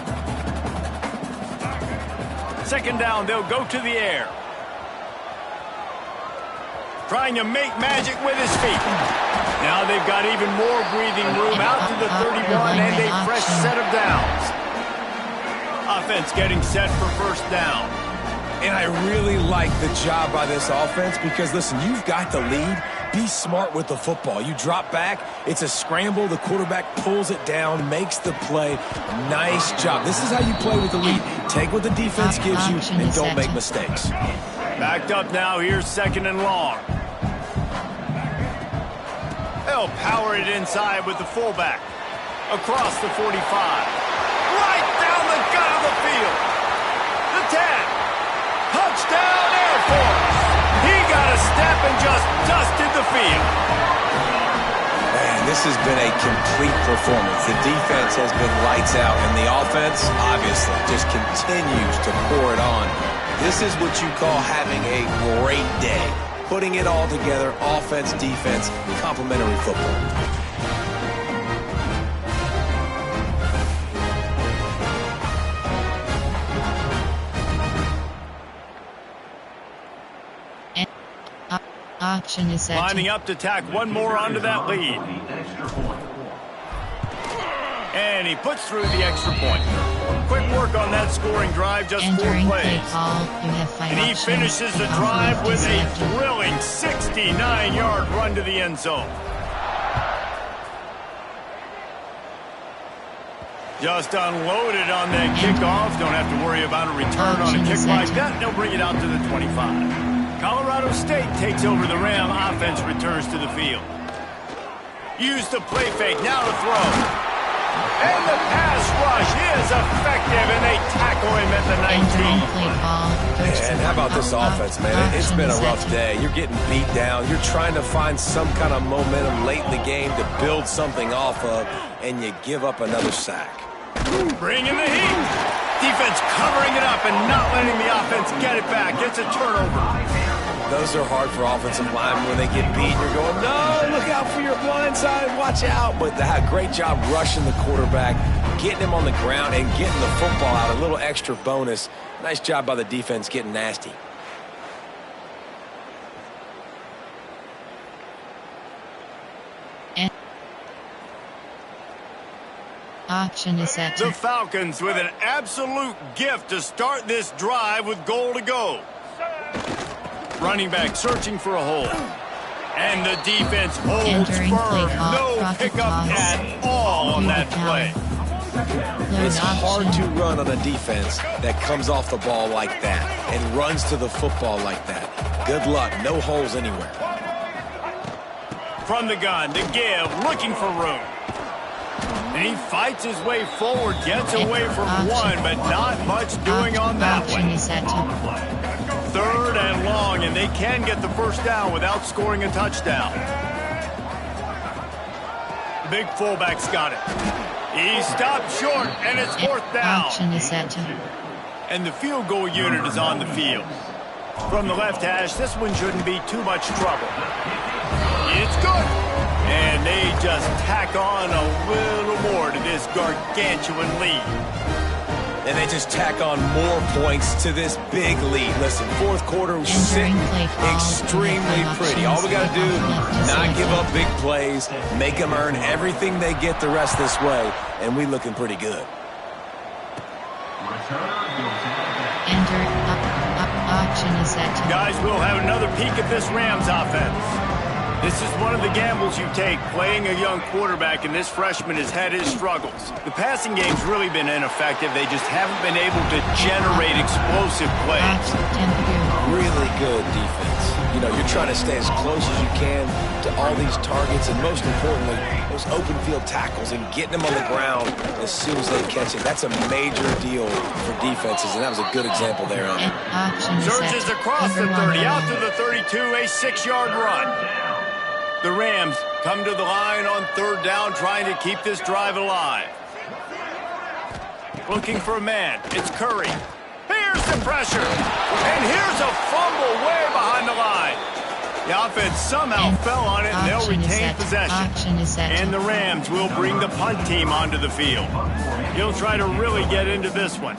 second down, they'll go to the air. Trying to make magic with his feet. Now they've got even more breathing room out to the 31 and a fresh set of downs. Offense getting set for first down.
And I really like the job by this offense because, listen, you've got the lead. Be smart with the football. You drop back, it's a scramble. The quarterback pulls it down, makes the play. Nice job. This is how you play with the lead. Take what the defense gives you and don't make mistakes.
Backed up now. Here's second and long. They'll power it inside with the fullback. Across the 45. Right down the gut of the field. The 10. Touchdown Air Force. He got a step and just dusted the field.
Man, this has been a complete performance. The defense has been lights out, and the offense, obviously, just continues to pour it on. This is what you call having a great day. Putting it all together, offense, defense, complementary football.
Option is set.
Lining up to tack one more onto that lead. And he puts through the extra point. Quick work on that scoring drive, just 4 plays. And he finishes the drive with a thrilling 69-yard run to the end zone. Just unloaded on that kickoff. Don't have to worry about a return on a kick like that. They'll bring it out to the 25. Colorado State takes over the Ram. Offense returns to the field. Use the play fake. Now to throw. And the pass rush is effective, and they tackle him at the 19.
And how about this offense, man? It's been a rough day. You're getting beat down. You're trying to find some kind of momentum late in the game to build something off of, and you give up another sack.
Bringing the heat. Defense covering it up and not letting the offense get it back. It's a turnover.
Those are hard for offensive linemen when they get beat. You're going, no, look out for your blind side, watch out. But they had a great job rushing the quarterback, getting him on the ground, and getting the football out. A little extra bonus. Nice job by the defense getting nasty.
Option is set.
The Falcons with an absolute gift to start this drive with goal to go. Running back searching for a hole. And the defense holds firm. No pickup at all on that play.
It's hard to run on a defense that comes off the ball like that and runs to the football like that. Good luck. No holes anywhere.
From the gun to give, looking for room. And he fights his way forward, gets away from one, but not much doing on that one. Third and long, and they can get the first down without scoring a touchdown. Big fullback's got it. He stopped short, and it's fourth down. And the field goal unit is on the field. From the left hash, this one shouldn't be too much trouble. It's good. And they just tack on a little more to this gargantuan lead.
And they just tack on more points to this big lead. Listen, fourth quarter was sitting extremely pretty. All we got to do, not give up big plays, make them earn everything they get the rest this way, and we looking pretty good.
Option is set.
Guys, we'll have another peek at this Rams offense. This is one of the gambles you take, playing a young quarterback, and this freshman has had his struggles. The passing game's really been ineffective. They just haven't been able to generate explosive plays.
Really good defense. You know, you're trying to stay as close as you can to all these targets, and most importantly, those open field tackles and getting them on the ground as soon as they catch it. That's a major deal for defenses, and that was a good example there on it.
Searches across the 30, out to the 32, a 6-yard run. The Rams come to the line on third down, trying to keep this drive alive. Looking for a man. It's Curry. Here's the pressure. And here's a fumble way behind the line. The offense somehow fell on it, and they'll retain possession. And the Rams will bring the punt team onto the field. He'll try to really get into this one.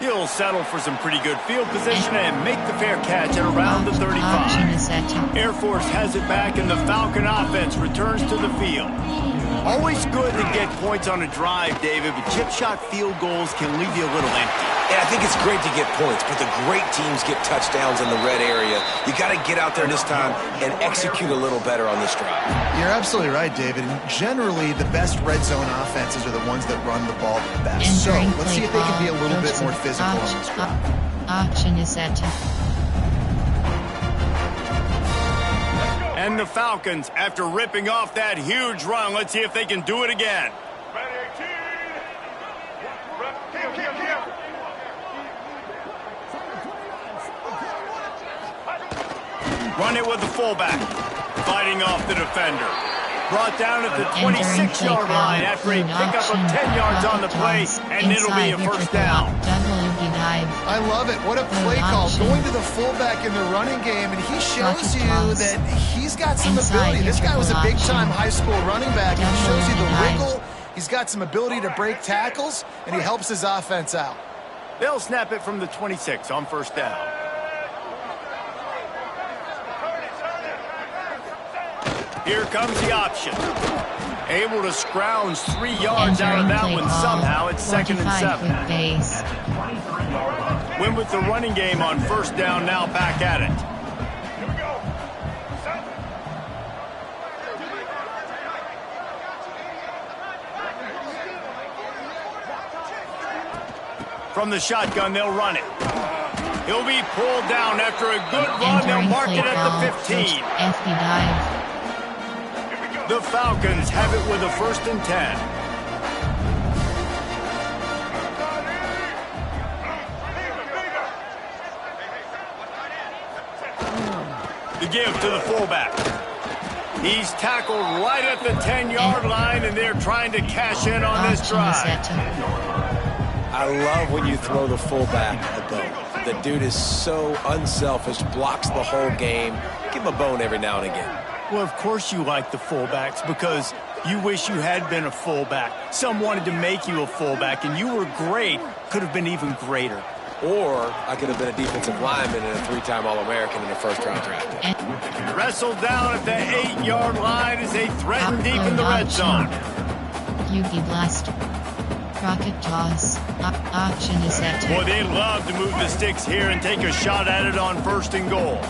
He'll settle for some pretty good field position and make the fair catch at around the 35. Air Force has it back, and the Falcon offense returns to the field. Always good to get points on a drive, David, but chip shot field goals can leave you a little empty.
Yeah, I think it's great to get points, but the great teams get touchdowns in the red area. You got to get out there this time and execute a little better on this drive.
You're absolutely right, David. And generally, the best red zone offenses are the ones that run the ball the best. So let's see if they can be a little bit more physical on this drive.
Option is set.
And the Falcons, after ripping off that huge run, let's see if they can do it again. Run it with the fullback, fighting off the defender. Brought down at the 26-yard line after a pickup of 10 yards on the play, and it'll be a first down.
I love it. What a play call. Going to the fullback in the running game, and he shows you that he's got some ability. This guy was a big-time high school running back. He shows you the wiggle. He's got some ability to break tackles, and he helps his offense out.
They'll snap it from the 26 on first down. Here comes the option. Able to scrounge 3 yards out of that one somehow. It's 2nd and 7. Win with the running game on first down, now back at it. From the shotgun, they'll run it. He'll be pulled down after a good run. They'll mark it at the 15. The Falcons have it with a 1st and 10. The give to the fullback. He's tackled right at the 10-yard line, and they're trying to cash in on this drive.
I love when you throw the fullback a bone. The dude is so unselfish, blocks the whole game. Give him a bone every now and again.
Well, of course you like the fullbacks because you wish you had been a fullback. Some wanted to make you a fullback, and you were great. Could have been even greater.
Or I could have been a defensive lineman and a 3-time All-American in a first-round draft pick.
Wrestled down at the 8-yard line as they threaten deep in the red zone.
Yugi Blast. Rocket toss. Option is set.
Boy, they'd love to move the sticks here and take a shot at it on 1st and goal.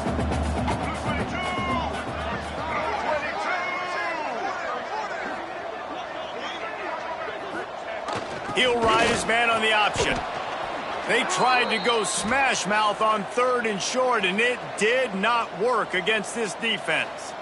He'll ride his man on the option. They tried to go smash mouth on 3rd and short, and it did not work against this defense.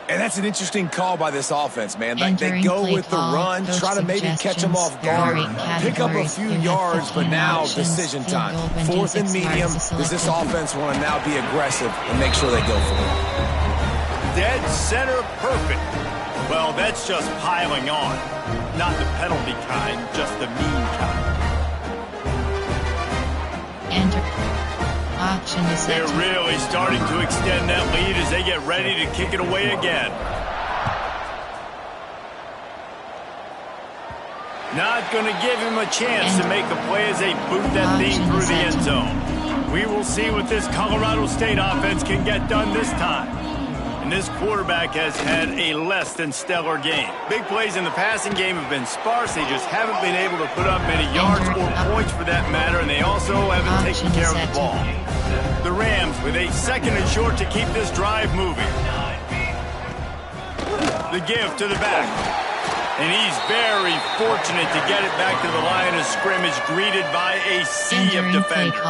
And that's an interesting call by this offense, man. Like they go with the run, try to maybe catch them off guard, pick up a few yards, but now decision time. 4th and medium. Does this offense want to now be aggressive and make sure they go for it?
Dead center perfect. Well, that's just piling on. Not the penalty kind, just the mean kind.
Option is set.
They're really starting to extend that lead as they get ready to kick it away again. Not going to give him a chance to make a play as they boot that thing through the end zone. We will see what this Colorado State offense can get done this time. And this quarterback has had a less than stellar game. Big plays in the passing game have been sparse. They just haven't been able to put up many yards or points for that matter, and they also haven't taken care of the ball. The Rams with a 2nd and short to keep this drive moving. The give to the back. And he's very fortunate to get it back to the line of scrimmage, greeted by a sea of defenders.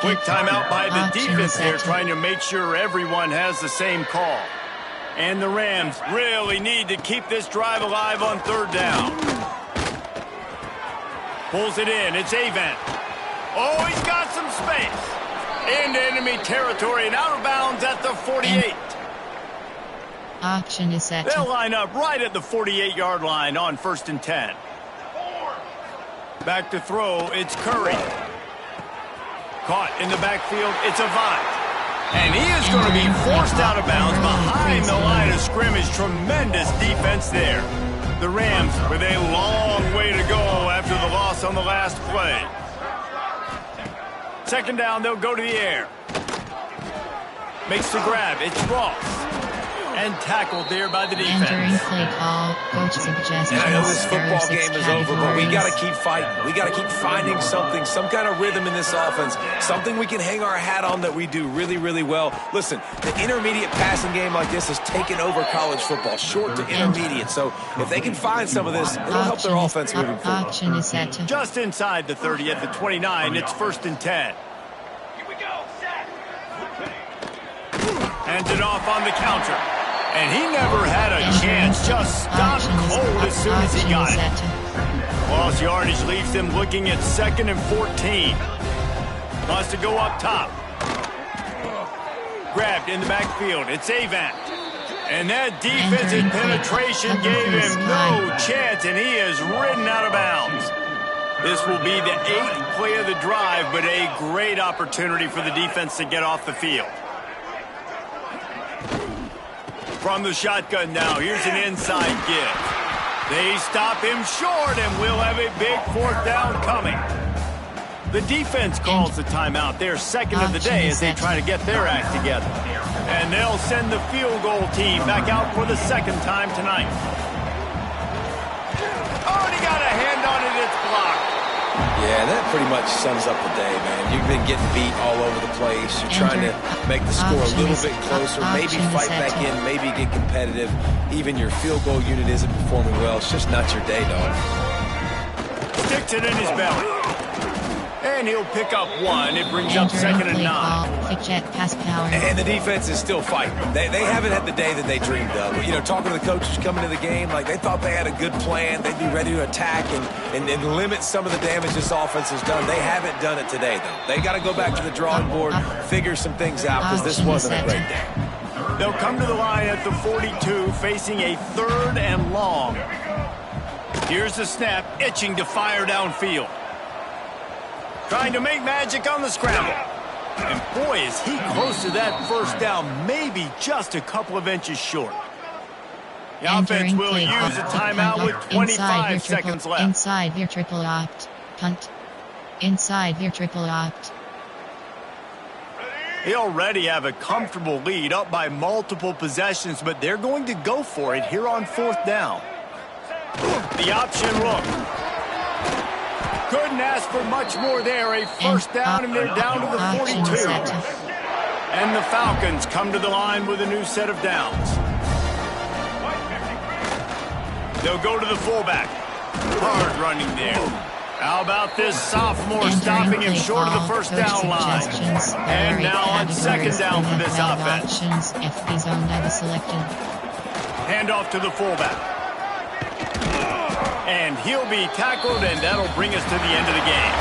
Quick timeout by the defense there, trying to make sure everyone has the same call. And the Rams really need to keep this drive alive on 3rd down. Pulls it in. It's Avent. Oh, he's got some space. Into enemy territory and out of bounds at the 48.
Option is set.
They'll line up right at the 48-yard line on 1st and 10. Back to throw. It's Curry. Caught in the backfield, it's Avant. And he is going to be forced out of bounds behind the line of scrimmage. Tremendous defense there. The Rams with a long way to go after the loss pass on the last play. Second down, they'll go to the air. Makes the grab. It's Ross. And tackled there by the defense.
Entering play call. Coach suggestions.
And I know this football game is over, but we got to keep fighting. We got to keep finding something, some kind of rhythm in this offense, something we can hang our hat on that we do really, really well. Listen, the intermediate passing game like this has taken over college football, short to intermediate. So if they can find some of this, it'll help their offense moving forward.
Option is set to
Just inside the 30 at the 29, it's 1st and 10. Hands it off on the counter. And he never had a chance. Just stopped cold as soon as he got it. Lost yardage leaves them looking at 2nd and 14. Wants to go up top. Grabbed in the backfield. It's Avant. And that defensive penetration gave him no chance, and he is ridden out of bounds. This will be the 8th play of the drive, but a great opportunity for the defense to get off the field. From the shotgun now, here's an inside give. They stop him short, and we'll have a big 4th down coming. The defense calls the timeout, their 2nd of the day, as they try to get their act together. And they'll send the field goal team back out for the 2nd time tonight. Oh, and he got a hand on it, it's blocked.
Yeah, that pretty much sums up the day, man. You've been getting beat all over the place. You're trying to make the score a little bit closer, maybe fight back in, maybe get competitive. Even your field goal unit isn't performing well. It's just not your day, dog.
Sticks it in his belly. And he'll pick up 1. It brings up 2nd and 9.
Jet pass power.
And the defense is still fighting. They haven't had the day that they dreamed of. You know, talking to the coaches coming to the game, like they thought they had a good plan. They'd be ready to attack and limit some of the damage this offense has done. They haven't done it today, though. They got to go back to the drawing board, figure some things out, because this wasn't a great day.
They'll come to the line at the 42, facing a 3rd and long. Here's the snap, itching to fire downfield. Trying to make magic on the scramble. And boy, is he close to that 1st down, maybe just a couple of inches short. The offense will use a timeout with 25 seconds left.
Inside your triple opt. Punt. Inside your triple opt.
They already have a comfortable lead, up by multiple possessions, but they're going to go for it here on 4th down. The option look. Couldn't ask for much more there. A 1st down, and they're down to the 42. And the Falcons come to the line with a new set of downs. They'll go to the fullback. Hard running there. How about this sophomore stopping him short of the 1st down line? And now on 2nd down for this offense.
FB zone never selected.
Hand off to the fullback. And he'll be tackled, and that'll bring us to the end of the game.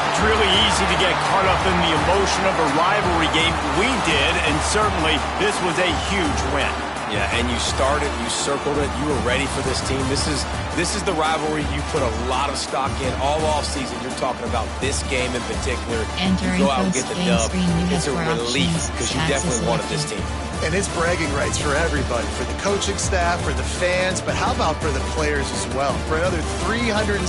It's really easy to get caught up in the emotion of a rivalry game. We did, and certainly this was a huge win.
Yeah, and you started, you circled it, you were ready for this team. This is the rivalry you put a lot of stock in all offseason. You're talking about this game in particular. You go out and get the dub. It's a relief because you definitely wanted this team.
And it's bragging rights for everybody, for the coaching staff, for the fans, but how about for the players as well? For another 360